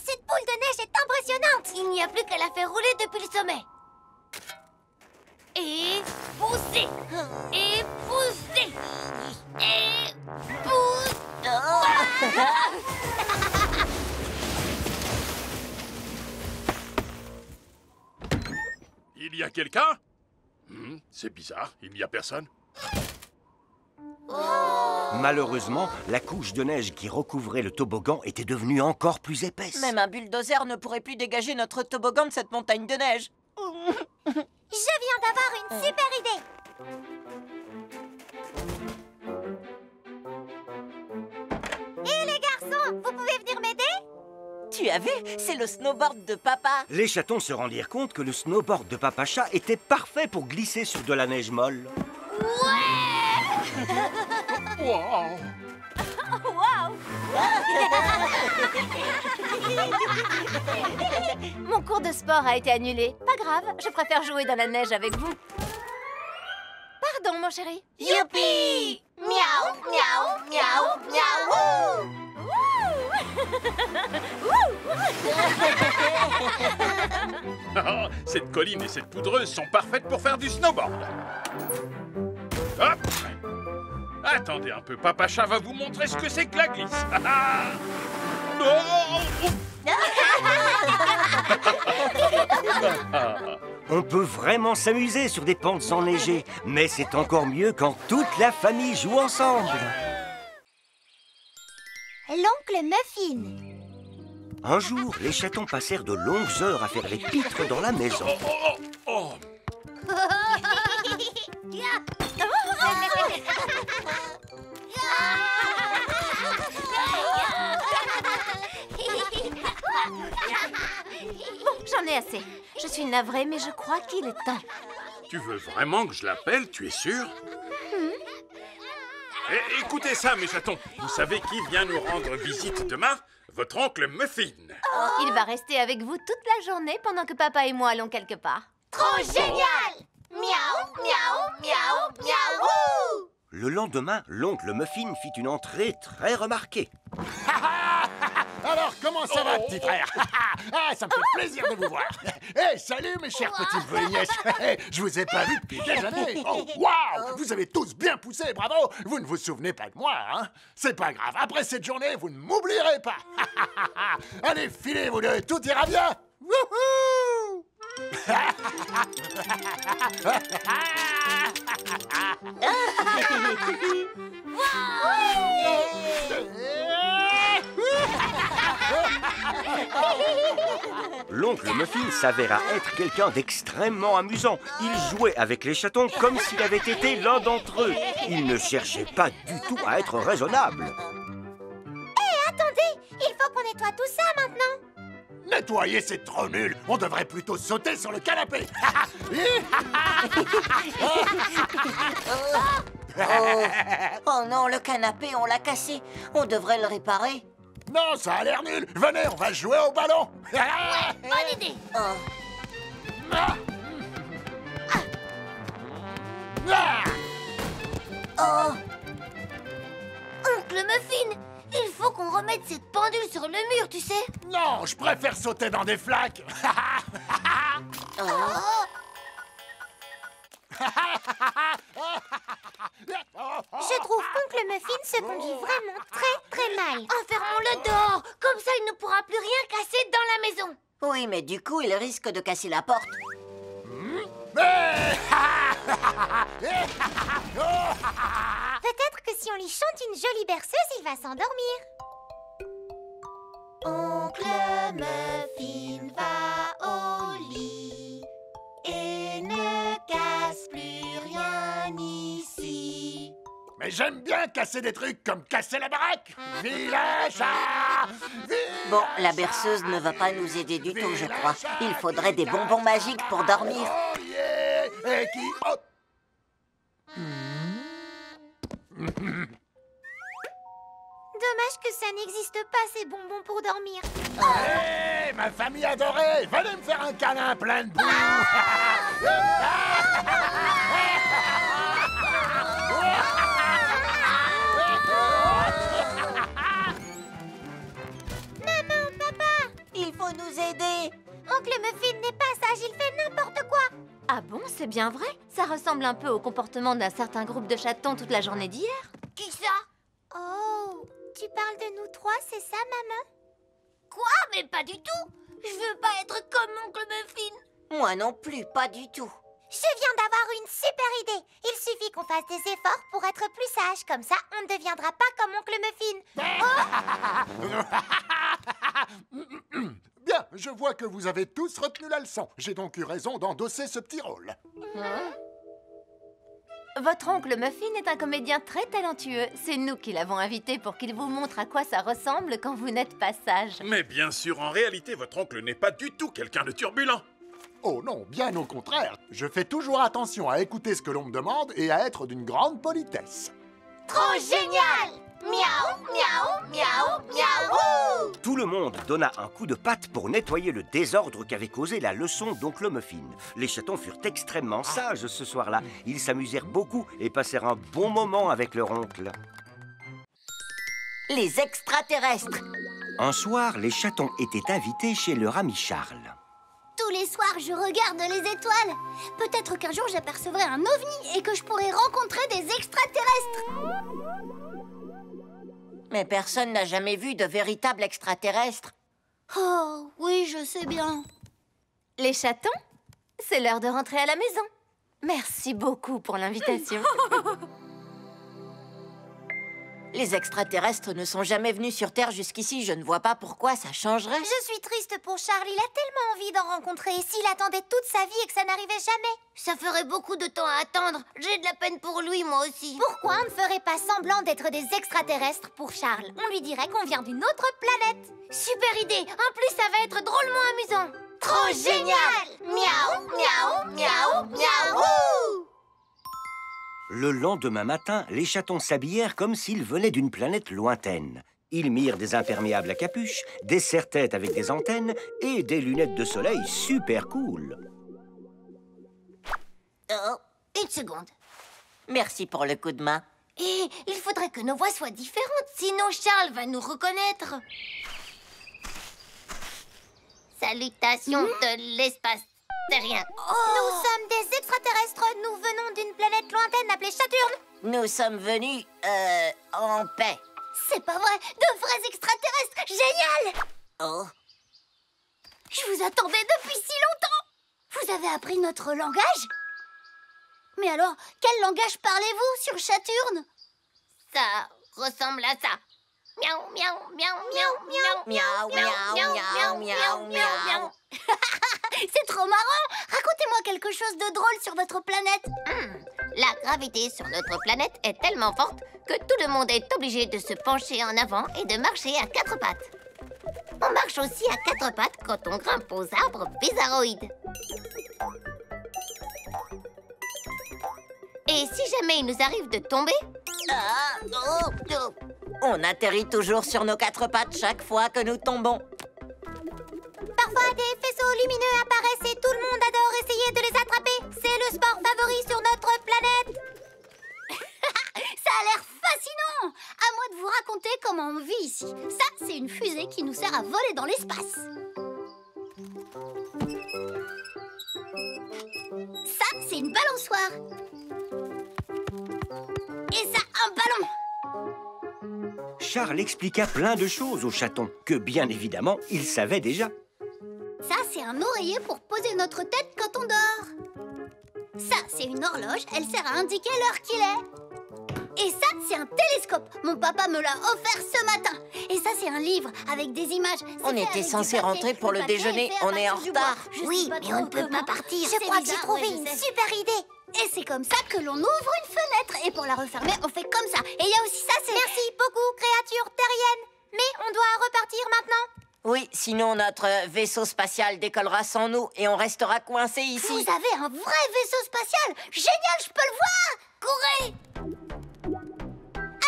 Cette boule de neige est impressionnante! Il n'y a plus qu'à la faire rouler depuis le sommet. Et pousser. Et pousser. Et pousser. Il y a quelqu'un? C'est bizarre, il n'y a personne. Malheureusement, la couche de neige qui recouvrait le toboggan était devenue encore plus épaisse. Même un bulldozer ne pourrait plus dégager notre toboggan de cette montagne de neige. Je viens d'avoir une super idée. Tu as vu? C'est le snowboard de papa. Les chatons se rendirent compte que le snowboard de Papa Chat était parfait pour glisser sur de la neige molle. Wow. Waouh! Mon cours de sport a été annulé. Pas grave, je préfère jouer dans la neige avec vous. Pardon, mon chéri. Youpi! Miaou, miaou, miaou, miaou! Oh, cette colline et cette poudreuse sont parfaites pour faire du snowboard. Hop! Attendez un peu, Papa Chat va vous montrer ce que c'est que la glisse. On peut vraiment s'amuser sur des pentes enneigées, mais c'est encore mieux quand toute la famille joue ensemble. L'oncle Muffin. Un jour, les chatons passèrent de longues heures à faire les pitres dans la maison. Bon, j'en ai assez. Je suis navrée, mais je crois qu'il est temps. Tu veux vraiment que je l'appelle, tu es sûr? Écoutez ça, mes chatons. Vous savez qui vient nous rendre visite demain? Votre oncle Muffin. Il va rester avec vous toute la journée pendant que papa et moi allons quelque part. Trop génial! Miaou, miaou, miaou, miaou! Le lendemain, l'oncle Muffin fit une entrée très remarquée. Alors, comment ça va, petit frère? Ah, ça me fait plaisir de vous voir. Hey, salut, mes chers petits neveux et nièces. Je vous ai pas vu depuis des années. Oh, waouh! Vous avez tous bien poussé, bravo! Vous ne vous souvenez pas de moi, hein? C'est pas grave. Après cette journée, vous ne m'oublierez pas. Allez, filez, vous deux. Tout ira bien. Wouhou! L'oncle Muffin s'avéra être quelqu'un d'extrêmement amusant. Il jouait avec les chatons comme s'il avait été l'un d'entre eux. Il ne cherchait pas du tout à être raisonnable. Hé, attendez! Il faut qu'on nettoie tout ça maintenant. Nettoyer, c'est trop nul. On devrait plutôt sauter sur le canapé. Oh non, le canapé, on l'a cassé. On devrait le réparer. Non, ça a l'air nul. Venez, on va jouer au ballon. Bonne idée! Oncle Muffin, il faut qu'on remette cette pendule sur le mur, tu sais. Non, je préfère sauter dans des flaques. Je trouve qu'oncle Muffin se conduit vraiment très mal. Enfermons-le dehors. Comme ça, il ne pourra plus rien casser dans la maison. Oui, mais du coup, il risque de casser la porte. Peut-être que si on lui chante une jolie berceuse, il va s'endormir. Oncle Muffin va au lit et ne casse plus rien ici. Mais j'aime bien casser des trucs comme casser la baraque. Vilain chat! Bon, la berceuse ne va pas nous aider du tout, je crois. Il faudrait des bonbons magiques pour dormir. Oh yeah! Et qui... Oh. Dommage que ça n'existe pas, ces bonbons pour dormir. Hé, ma famille adorée! Venez me faire un câlin plein de boue! Maman, papa! Il faut nous aider! Oncle Muffin n'est pas sage, il fait n'importe quoi! Ah bon, c'est bien vrai? Ça ressemble un peu au comportement d'un certain groupe de chatons toute la journée d'hier. Qui ça? Oh, tu parles de nous trois, c'est ça, maman? Quoi? Mais pas du tout. Je veux pas être comme oncle Muffin. Moi non plus, pas du tout. Je viens d'avoir une super idée. Il suffit qu'on fasse des efforts pour être plus sage. Comme ça, on ne deviendra pas comme oncle Muffin. Bien, je vois que vous avez tous retenu la leçon. J'ai donc eu raison d'endosser ce petit rôle. Votre oncle Muffin est un comédien très talentueux. C'est nous qui l'avons invité pour qu'il vous montre à quoi ça ressemble quand vous n'êtes pas sage. Mais bien sûr, en réalité, votre oncle n'est pas du tout quelqu'un de turbulent. Oh non, bien au contraire. Je fais toujours attention à écouter ce que l'on me demande et à être d'une grande politesse. Trop génial! Miaou, miaou, miaou, miaou! Tout le monde donna un coup de patte pour nettoyer le désordre qu'avait causé la leçon d'oncle Muffin. Les chatons furent extrêmement sages ce soir-là. Ils s'amusèrent beaucoup et passèrent un bon moment avec leur oncle. Les extraterrestres. Un soir, les chatons étaient invités chez leur ami Charles. Tous les soirs, je regarde les étoiles. Peut-être qu'un jour, j'apercevrai un ovni et que je pourrai rencontrer des extraterrestres. Mais personne n'a jamais vu de véritable extraterrestre. Oh, oui, je sais bien. Les chatons, c'est l'heure de rentrer à la maison. Merci beaucoup pour l'invitation. Les extraterrestres ne sont jamais venus sur Terre jusqu'ici. Je ne vois pas pourquoi ça changerait. Je suis triste pour Charles. Il a tellement envie d'en rencontrer. Et s'il attendait toute sa vie et que ça n'arrivait jamais? Ça ferait beaucoup de temps à attendre. J'ai de la peine pour lui, moi aussi. Pourquoi on ne ferait pas semblant d'être des extraterrestres pour Charles? On lui dirait qu'on vient d'une autre planète. Super idée. En plus, ça va être drôlement amusant. Trop génial! Miaou, miaou, miaou, miaou! Le lendemain matin, les chatons s'habillèrent comme s'ils venaient d'une planète lointaine. Ils mirent des imperméables à capuche, des serre-têtes avec des antennes et des lunettes de soleil super cool. Oh, une seconde. Merci pour le coup de main. Et il faudrait que nos voix soient différentes, sinon Charles va nous reconnaître. Salutations de l'espace. C'est rien. Nous sommes des extraterrestres. Nous venons d'une planète lointaine appelée Saturne. Nous sommes venus, en paix. C'est pas vrai. De vrais extraterrestres. Génial! Oh. Je vous attendais depuis si longtemps. Vous avez appris notre langage? Mais alors, quel langage parlez-vous sur Saturne? Ça ressemble à ça. Miaou, miaou, miaou, miaou, miaou, Miaou, miaou, miaou, miaou, miaou, miaou. C'est trop marrant. Racontez-moi quelque chose de drôle sur votre planète. La gravité sur notre planète est tellement forte que tout le monde est obligé de se pencher en avant et de marcher à quatre pattes. On marche aussi à quatre pattes quand on grimpe aux arbres bizarroïdes. Et si jamais il nous arrive de tomber... On atterrit toujours sur nos quatre pattes chaque fois que nous tombons. Parfois, des faisceaux lumineux apparaissent et tout le monde adore essayer de les attraper. C'est le sport favori sur notre planète. Ça a l'air fascinant. À moi de vous raconter comment on vit ici. Ça, c'est une fusée qui nous sert à voler dans l'espace. Ça, c'est une balançoire. Et ça, un ballon. Charles expliqua plein de choses aux chatons, que bien évidemment, ils savaient déjà. Ça, c'est un oreiller pour poser notre tête quand on dort. Ça, c'est une horloge, elle sert à indiquer l'heure qu'il est. Et ça, c'est un télescope. Mon papa me l'a offert ce matin. Et ça, c'est un livre avec des images. On était censé rentrer pour le déjeuner, on est en retard. Oui, mais on ne peut pas partir. Je crois que j'ai trouvé une super idée. Et c'est comme ça que l'on ouvre une fenêtre. Et pour la refermer, on fait comme ça. Et il y a aussi ça, c'est... Merci beaucoup, créature terrienne. Mais on doit repartir maintenant. Oui, sinon notre vaisseau spatial décollera sans nous et on restera coincé ici. Vous avez un vrai vaisseau spatial. Génial, je peux le voir. Courez.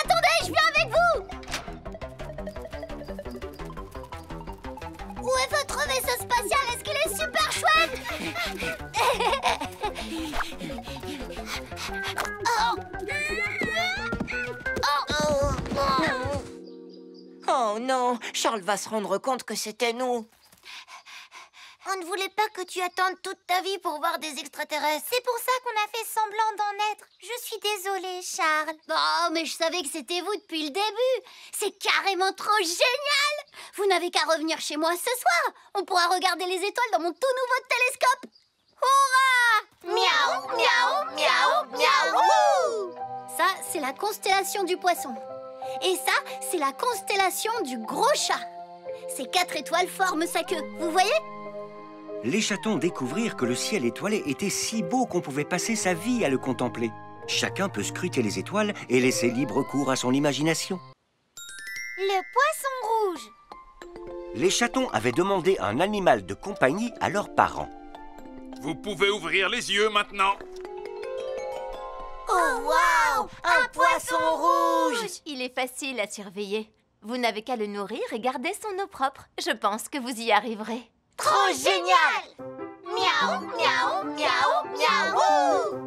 Attendez, je viens avec vous. Où est votre vaisseau spatial? Est-ce qu'il est super chouette? Oh non, Charles va se rendre compte que c'était nous. On ne voulait pas que tu attendes toute ta vie pour voir des extraterrestres. C'est pour ça qu'on a fait semblant d'en être. Je suis désolée, Charles. Oh, mais je savais que c'était vous depuis le début. C'est carrément trop génial. Vous n'avez qu'à revenir chez moi ce soir. On pourra regarder les étoiles dans mon tout nouveau télescope. Hourra! Miaou, miaou, miaou, miaou. Ça, c'est la constellation du poisson. Et ça, c'est la constellation du gros chat. Ces 4 étoiles forment sa queue. Vous voyez? Les chatons découvrirent que le ciel étoilé était si beau qu'on pouvait passer sa vie à le contempler. Chacun peut scruter les étoiles et laisser libre cours à son imagination. Le poisson rouge. Les chatons avaient demandé un animal de compagnie à leurs parents. Vous pouvez ouvrir les yeux maintenant. Oh, waouh! Un poisson rouge! Il est facile à surveiller. Vous n'avez qu'à le nourrir et garder son eau propre. Je pense que vous y arriverez. Trop génial! Miaou, miaou, miaou, miaou!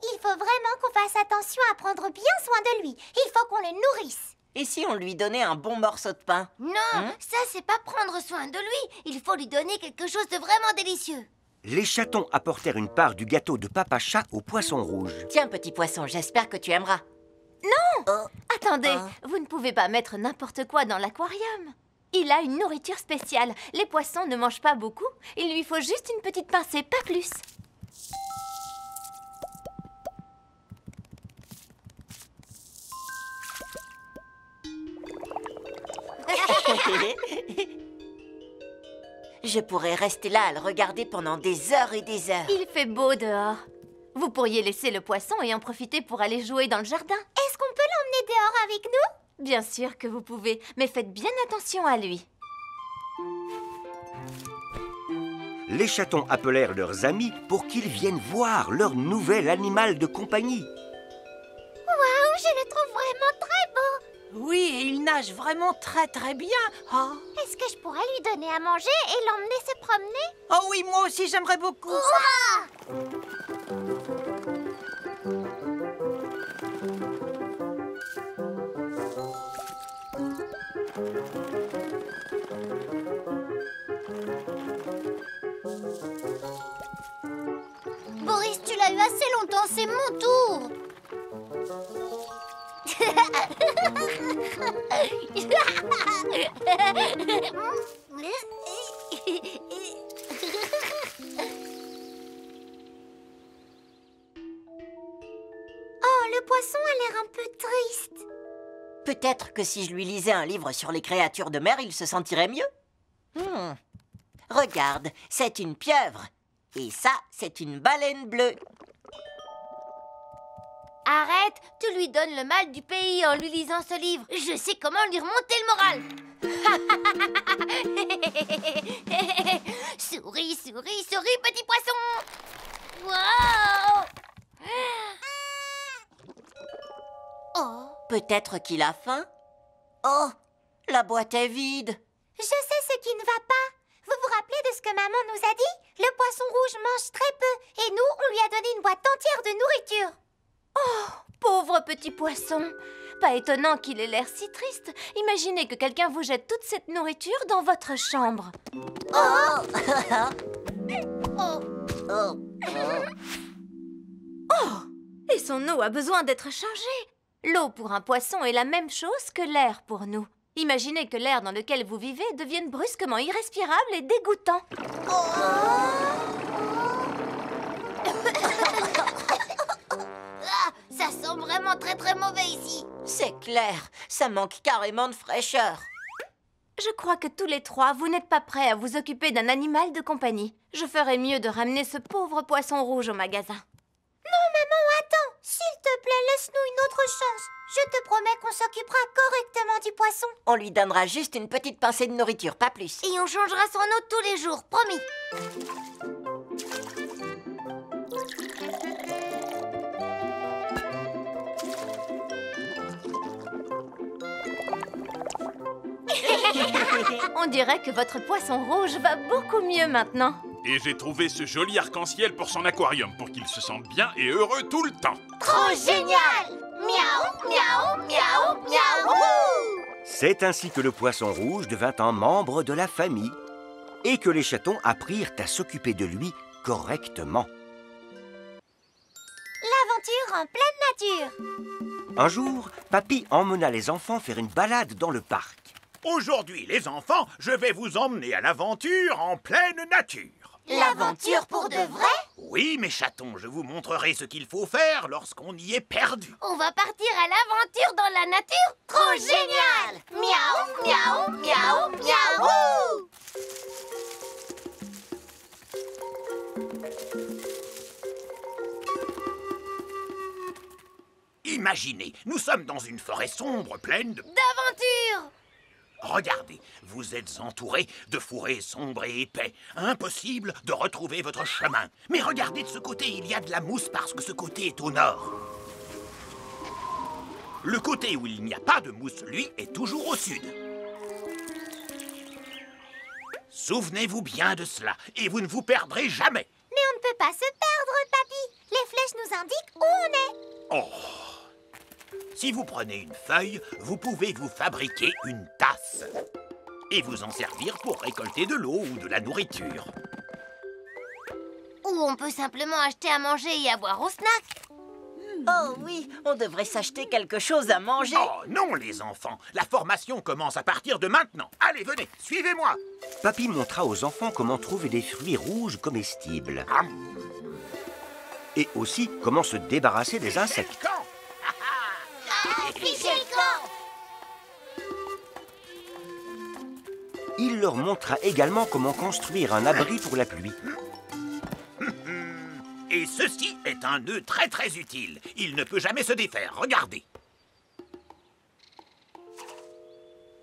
Il faut vraiment qu'on fasse attention à prendre bien soin de lui. Il faut qu'on le nourrisse. Et si on lui donnait un bon morceau de pain? Non, ça c'est pas prendre soin de lui. Il faut lui donner quelque chose de vraiment délicieux. Les chatons apportèrent une part du gâteau de Papa Chat au poisson rouge. Tiens, petit poisson, j'espère que tu aimeras. Non! Attendez, vous ne pouvez pas mettre n'importe quoi dans l'aquarium. Il a une nourriture spéciale. Les poissons ne mangent pas beaucoup. Il lui faut juste une petite pincée, pas plus. Je pourrais rester là à le regarder pendant des heures et des heures. Il fait beau dehors. Vous pourriez laisser le poisson et en profiter pour aller jouer dans le jardin. Est-ce qu'on peut l'emmener dehors avec nous? Bien sûr que vous pouvez, mais faites bien attention à lui. Les chatons appelèrent leurs amis pour qu'ils viennent voir leur nouvel animal de compagnie. Waouh, je le trouve vraiment très beau. Oui, et il nage vraiment très très bien. Oh, Est-ce que je pourrais lui donner à manger et l'emmener se promener? oh oui, moi aussi j'aimerais beaucoup. Boris, tu l'as eu assez longtemps, c'est mon tour. Oh, le poisson a l'air un peu triste. Peut-être que si je lui lisais un livre sur les créatures de mer, il se sentirait mieux. Regarde, c'est une pieuvre. Et ça, c'est une baleine bleue. Arrête, tu lui donnes le mal du pays en lui lisant ce livre. Je sais comment lui remonter le moral. Souris, souris, souris, petit poisson. Wow. Oh, Peut-être qu'il a faim. Oh, la boîte est vide. je sais ce qui ne va pas. Vous vous rappelez de ce que maman nous a dit? Le poisson rouge mange très peu et nous, on lui a donné une boîte entière de nourriture. Oh, pauvre petit poisson. Pas étonnant qu'il ait l'air si triste. Imaginez que quelqu'un vous jette toute cette nourriture dans votre chambre. Oh, et son eau a besoin d'être changée. L'eau pour un poisson est la même chose que l'air pour nous. Imaginez que l'air dans lequel vous vivez devienne brusquement irrespirable et dégoûtant. Ah, ça sent vraiment très très mauvais ici. C'est clair, ça manque carrément de fraîcheur. Je crois que tous les trois, vous n'êtes pas prêts à vous occuper d'un animal de compagnie. Je ferais mieux de ramener ce pauvre poisson rouge au magasin. Non, maman, attends. S'il te plaît, laisse-nous une autre chance. Je te promets qu'on s'occupera correctement du poisson. On lui donnera juste une petite pincée de nourriture, pas plus. Et on changera son eau tous les jours, promis. On dirait que votre poisson rouge va beaucoup mieux maintenant. Et j'ai trouvé ce joli arc-en-ciel pour son aquarium, pour qu'il se sente bien et heureux tout le temps. Trop génial! Miaou, miaou, miaou, miaou! C'est ainsi que le poisson rouge devint un membre de la famille et que les chatons apprirent à s'occuper de lui correctement. L'aventure en pleine nature. Un jour, Papy emmena les enfants faire une balade dans le parc. Aujourd'hui, les enfants, je vais vous emmener à l'aventure en pleine nature. L'aventure pour de vrai? Oui, mes chatons, je vous montrerai ce qu'il faut faire lorsqu'on y est perdu. On va partir à l'aventure dans la nature. Trop génial! Miaou, miaou, miaou, miaou! Imaginez, nous sommes dans une forêt sombre pleine de... D'aventure! Regardez, vous êtes entouré de fourrés sombres et épais. Impossible de retrouver votre chemin. Mais regardez de ce côté, il y a de la mousse parce que ce côté est au nord. Le côté où il n'y a pas de mousse, lui, est toujours au sud. Souvenez-vous bien de cela, et vous ne vous perdrez jamais. Mais on ne peut pas se perdre, papy. Les flèches nous indiquent où on est. Oh! Si vous prenez une feuille, vous pouvez vous fabriquer une tasse. Et vous en servir pour récolter de l'eau ou de la nourriture. Ou on peut simplement acheter à manger et à boire au snack. Oh oui, on devrait s'acheter quelque chose à manger. Oh non, les enfants, la formation commence à partir de maintenant. Allez, venez, suivez-moi. Papy montra aux enfants comment trouver des fruits rouges comestibles. Et aussi comment se débarrasser des insectes. Affichez le camp! Il leur montra également comment construire un abri pour la pluie. Et ceci est un nœud très très utile. Il ne peut jamais se défaire, regardez.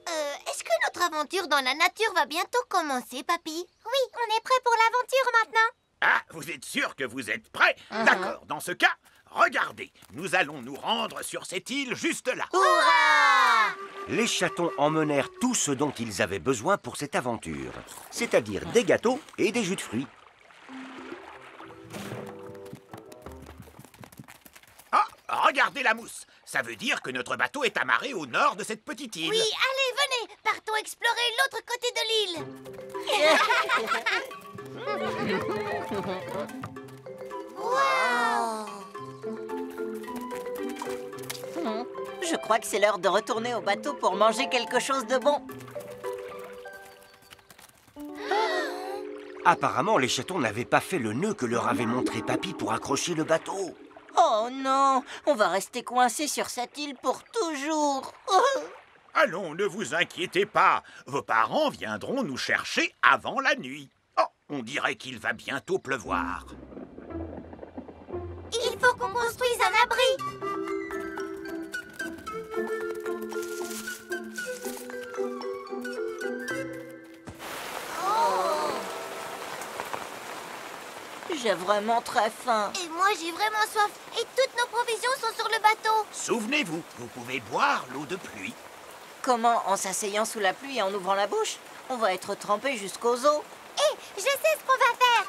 Est-ce que notre aventure dans la nature va bientôt commencer, papy? Oui, on est prêt pour l'aventure maintenant. Ah, vous êtes sûr que vous êtes prêts? D'accord, dans ce cas, regardez. Nous allons nous rendre sur cette île juste là. Hurrah! Les chatons emmenèrent tout ce dont ils avaient besoin pour cette aventure, c'est-à-dire des gâteaux et des jus de fruits. Ah, regardez la mousse. Ça veut dire que notre bateau est amarré au nord de cette petite île. Oui, allez, venez, partons explorer l'autre côté de l'île. Wow! Je crois que c'est l'heure de retourner au bateau pour manger quelque chose de bon. Apparemment, les chatons n'avaient pas fait le nœud que leur avait montré Papy pour accrocher le bateau. Oh non, on va rester coincé sur cette île pour toujours. Allons, ne vous inquiétez pas. Vos parents viendront nous chercher avant la nuit. Oh, on dirait qu'il va bientôt pleuvoir. Il faut qu'on construise un abri. J'ai vraiment très faim. Et moi, j'ai vraiment soif. Et toutes nos provisions sont sur le bateau. Souvenez-vous, vous pouvez boire l'eau de pluie. Comment? En s'asseyant sous la pluie et en ouvrant la bouche? On va être trempé jusqu'aux os. Hé, je sais ce qu'on va faire.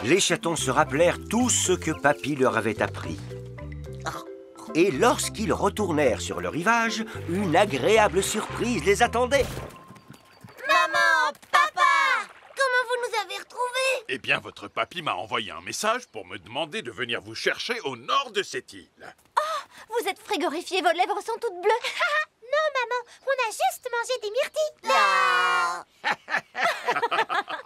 Les chatons se rappelèrent tout ce que Papy leur avait appris. Et lorsqu'ils retournèrent sur le rivage, une agréable surprise les attendait. Maman, papa! Comment vous nous avez retrouvés? Eh bien, votre papy m'a envoyé un message pour me demander de venir vous chercher au nord de cette île. Oh, vous êtes frigorifié, vos lèvres sont toutes bleues. Non, maman, on a juste mangé des myrtilles.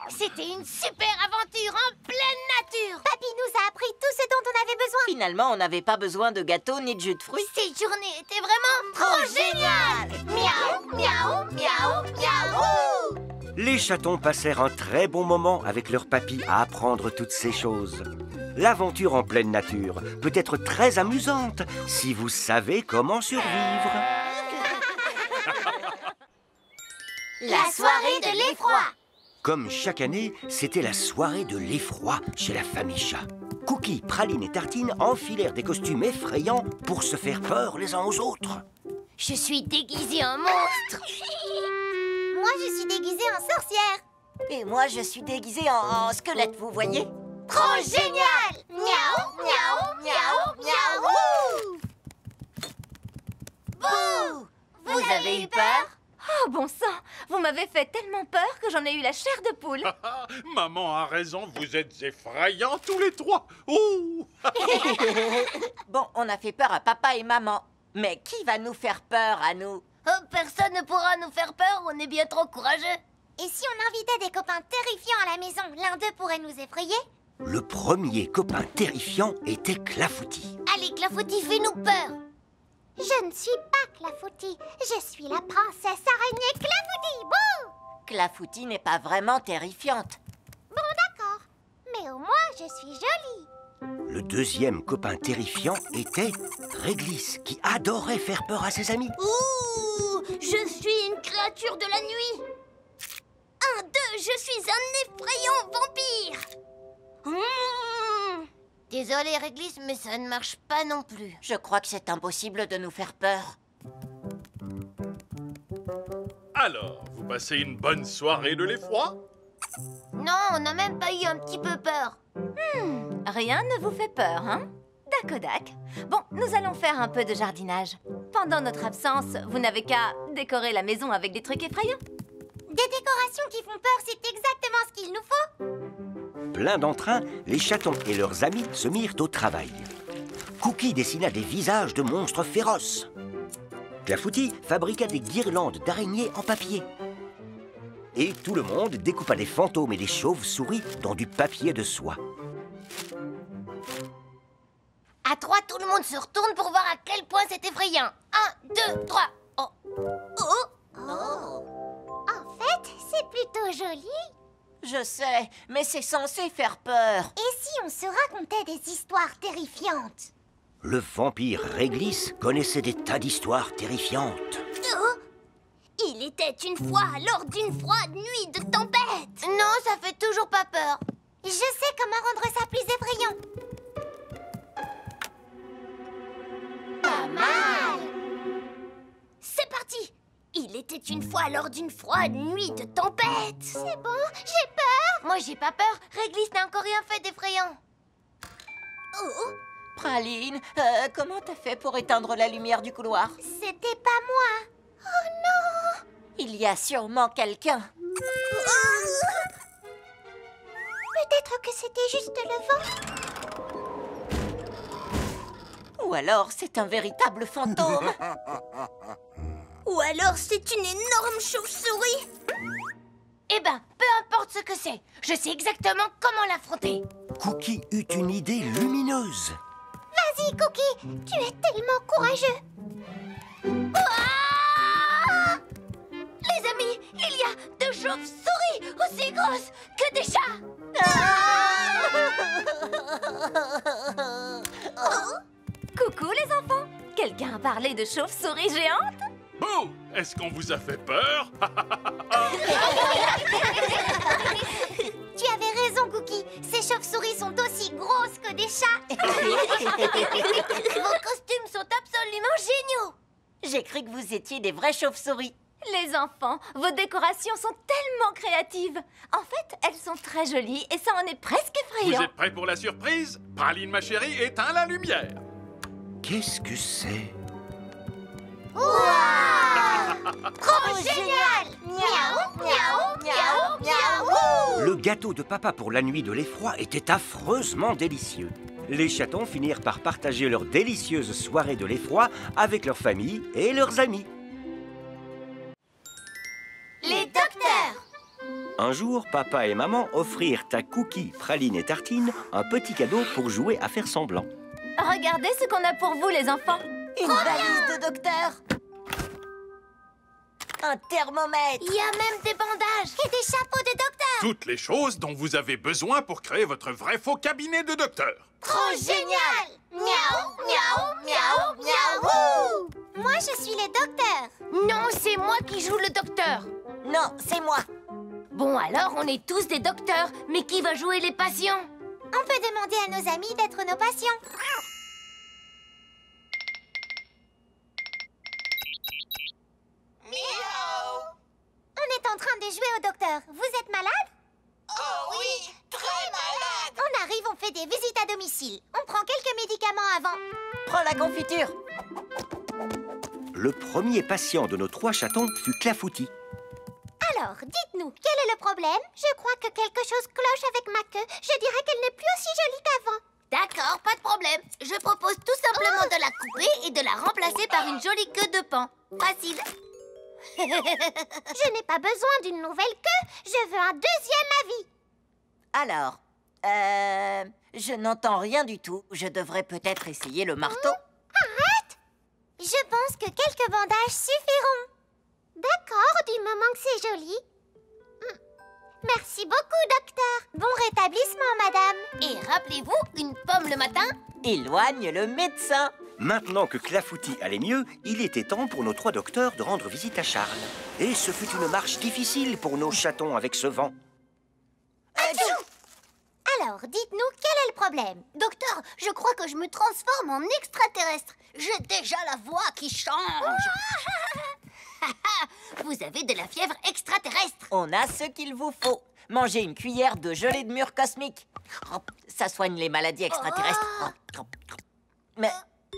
C'était une super aventure en pleine nature. Papy nous a appris tout ce dont on avait besoin. Finalement, on n'avait pas besoin de gâteau ni de jus de fruits. Cette journée était vraiment trop géniale. Miaou, miaou, miaou, miaou. Les chatons passèrent un très bon moment avec leur papy à apprendre toutes ces choses. L'aventure en pleine nature peut être très amusante si vous savez comment survivre. La soirée de l'effroi. Comme chaque année, c'était la soirée de l'effroi chez la famille chat. Cookie, Praline et Tartine enfilèrent des costumes effrayants pour se faire peur les uns aux autres. Je suis déguisée en monstre. Moi, je suis déguisée en sorcière. Et moi, je suis déguisée en squelette, vous voyez? Trop génial! Miaou, miaou, miaou, miaou! Bouh! Vous avez eu peur? Oh, bon sang! Vous m'avez fait tellement peur que j'en ai eu la chair de poule. Maman a raison, vous êtes effrayants tous les trois. Oh! Bon, on a fait peur à papa et maman. Mais qui va nous faire peur à nous? Oh, personne ne pourra nous faire peur, on est bien trop courageux. Et si on invitait des copains terrifiants à la maison, l'un d'eux pourrait nous effrayer? Le premier copain terrifiant était Clafoutis. Allez, Clafoutis, fais-nous peur. Je ne suis pas Clafoutis. Je suis la princesse araignée Clafoutis. Bouh! Clafoutis n'est pas vraiment terrifiante. Bon, d'accord. Mais au moins, je suis jolie. Le deuxième copain terrifiant était Réglisse, qui adorait faire peur à ses amis. Ouh, je suis une créature de la nuit. 1, 2, je suis un effrayant vampire. Désolée, Réglisse, mais ça ne marche pas non plus. Je crois que c'est impossible de nous faire peur. Alors, vous passez une bonne soirée de l'effroi? Non, on n'a même pas eu un petit peu peur. Rien ne vous fait peur, hein? Dacodac. Bon, nous allons faire un peu de jardinage. Pendant notre absence, vous n'avez qu'à décorer la maison avec des trucs effrayants. Des décorations qui font peur, c'est exactement ce qu'il nous faut. Plein d'entrain, les chatons et leurs amis se mirent au travail. Cookie dessina des visages de monstres féroces. Clafoutis fabriqua des guirlandes d'araignées en papier. Et tout le monde découpa des fantômes et des chauves-souris dans du papier de soie. À 3, tout le monde se retourne pour voir à quel point c'est effrayant. 1, 2, 3. Oh. En fait, c'est plutôt joli. Je sais, mais c'est censé faire peur. Et si on se racontait des histoires terrifiantes? Le vampire Réglisse connaissait des tas d'histoires terrifiantes. Il était une fois lors d'une froide nuit de tempête. Non, ça fait toujours pas peur. Je sais comment rendre ça plus effrayant. Pas mal. C'est parti. Il était une fois lors d'une froide nuit de tempête. C'est bon, j'ai peur. Moi, j'ai pas peur. Réglisse n'a encore rien fait d'effrayant. Praline, comment t'as fait pour éteindre la lumière du couloir? C'était pas moi. Oh non! Il y a sûrement quelqu'un. Peut-être que c'était juste le vent. Ou alors c'est un véritable fantôme. Ou alors c'est une énorme chauve-souris. Eh ben, peu importe ce que c'est, je sais exactement comment l'affronter. Cookie eut une idée lumineuse. Vas-y, Cookie, tu es tellement courageux. Les amis, il y a 2 chauves-souris aussi grosses que des chats. Coucou les enfants. Quelqu'un a parlé de chauve-souris géantes? Bouh! Est-ce qu'on vous a fait peur? Tu avais raison, Cookie. Ces chauves-souris sont aussi grosses que des chats. Vos costumes sont absolument géniaux. J'ai cru que vous étiez des vraies chauves-souris. Les enfants, vos décorations sont tellement créatives. En fait, elles sont très jolies et ça en est presque effrayant. Vous êtes prêts pour la surprise? Praline, ma chérie, éteins la lumière. Qu'est-ce que c'est? Trop génial! Miaou, miaou, miaou, miaou! Le gâteau de papa pour la nuit de l'effroi était affreusement délicieux. Les chatons finirent par partager leur délicieuse soirée de l'effroi avec leur famille et leurs amis. Les docteurs! Un jour, papa et maman offrirent à Cookie, Praline et Tartine un petit cadeau pour jouer à faire semblant. Regardez ce qu'on a pour vous, les enfants. Une valise de docteur. Un thermomètre. Il y a même des bandages et des chapeaux de docteur. Toutes les choses dont vous avez besoin pour créer votre vrai faux cabinet de docteur. Trop génial! Miaou, miaou, miaou, miaou! Moi, je suis le docteur. Non, c'est moi qui joue le docteur. Non, c'est moi. Bon, alors, on est tous des docteurs. Mais qui va jouer les patients? On peut demander à nos amis d'être nos patients. Miaou. On est en train de jouer au docteur. Vous êtes malade? Oh oui, très malade. On arrive, on fait des visites à domicile. On prend quelques médicaments avant. Prends la confiture. Le premier patient de nos 3 chatons fut Clafoutis. Alors, dites-nous, quel est le problème? Je crois que quelque chose cloche avec ma queue. Je dirais qu'elle n'est plus aussi jolie qu'avant. D'accord, pas de problème. Je propose tout simplement de la couper et de la remplacer par une jolie queue de paon. Facile. Je n'ai pas besoin d'une nouvelle queue. Je veux un deuxième avis. Alors, je n'entends rien du tout. Je devrais peut-être essayer le marteau. Arrête! Je Je pense que quelques bandages suffiront. D'accord, du moment que c'est joli. Merci beaucoup, docteur. Bon rétablissement, madame. Et rappelez-vous, une pomme le matin éloigne le médecin. Maintenant que Clafoutis allait mieux, il était temps pour nos 3 docteurs de rendre visite à Charles. Et ce fut une marche difficile pour nos chatons avec ce vent. Alors, dites-nous, quel est le problème? Docteur, je crois que je me transforme en extraterrestre. J'ai déjà la voix qui change. Vous avez de la fièvre extraterrestre. On a ce qu'il vous faut. Mangez une cuillère de gelée de mûre cosmique. Ça soigne les maladies extraterrestres. Mais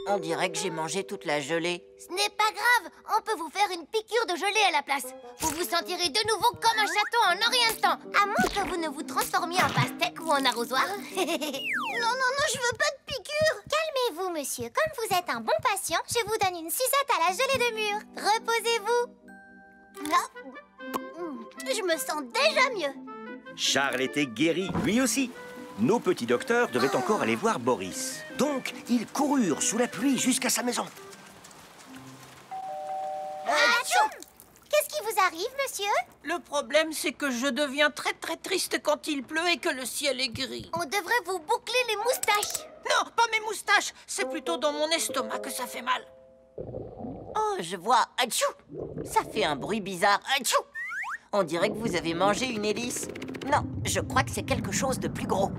on dirait que j'ai mangé toute la gelée. Ce n'est pas grave, on peut vous faire une piqûre de gelée à la place. Vous vous sentirez de nouveau comme un chaton en un rien de temps. À moins que vous ne vous transformiez en pastèque ou en arrosoir. Non, je veux pas de piqûre. Calmez-vous, monsieur. Comme vous êtes un bon patient, je vous donne une sucette à la gelée de mûre. Reposez-vous. Je me sens déjà mieux. Charles était guéri, lui aussi. Nos petits docteurs devaient encore aller voir Boris. Donc, ils coururent sous la pluie jusqu'à sa maison. Qu'est-ce qui vous arrive, monsieur? Le problème, c'est que je deviens très triste quand il pleut et que le ciel est gris. On devrait vous boucler les moustaches. Non, pas mes moustaches. C'est plutôt dans mon estomac que ça fait mal. Oh, je vois. Atchou! Ça fait un bruit bizarre. Atchou! On dirait que vous avez mangé une hélice. Non, je crois que c'est quelque chose de plus gros.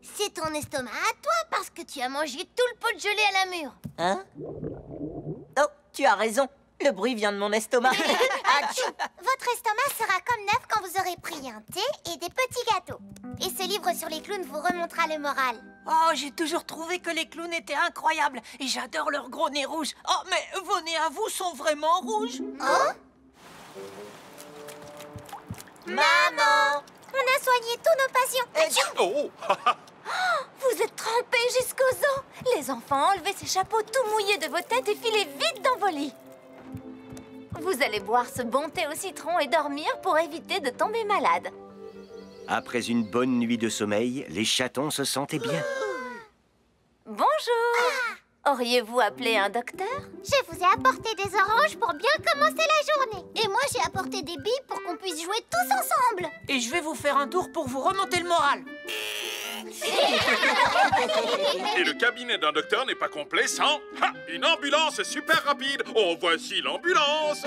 C'est ton estomac à toi parce que tu as mangé tout le pot de gelée à la mûre. Hein? Oh, tu as raison. Le bruit vient de mon estomac. Atchou! Votre estomac sera comme neuf quand vous aurez pris un thé et des petits gâteaux. Et ce livre sur les clowns vous remontera le moral. Oh, j'ai toujours trouvé que les clowns étaient incroyables. Et j'adore leur gros nez rouge. Oh, mais vos nez à vous sont vraiment rouges. Oh? Maman! On a soigné tous nos patients. Oh! Vous êtes trempés jusqu'aux os. Les enfants, enlevez ces chapeaux tout mouillés de vos têtes et filez vite dans vos lits. Vous allez boire ce bon thé au citron et dormir pour éviter de tomber malade. Après une bonne nuit de sommeil, les chatons se sentaient bien. Bonjour. Auriez-vous appelé un docteur? Je vous ai apporté des oranges pour bien commencer la journée. Et moi, j'ai apporté des billes pour qu'on puisse jouer tous ensemble. Et je vais vous faire un tour pour vous remonter le moral. Et le cabinet d'un docteur n'est pas complet sans une ambulance super rapide. Oh, voici l'ambulance.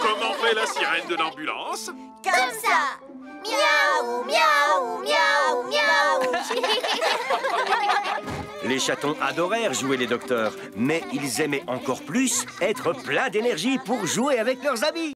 Comment fait la sirène de l'ambulance? Comme ça. Miaou, miaou, miaou, miaou. Les chatons adorèrent jouer les docteurs, mais ils aimaient encore plus être pleins d'énergie pour jouer avec leurs amis.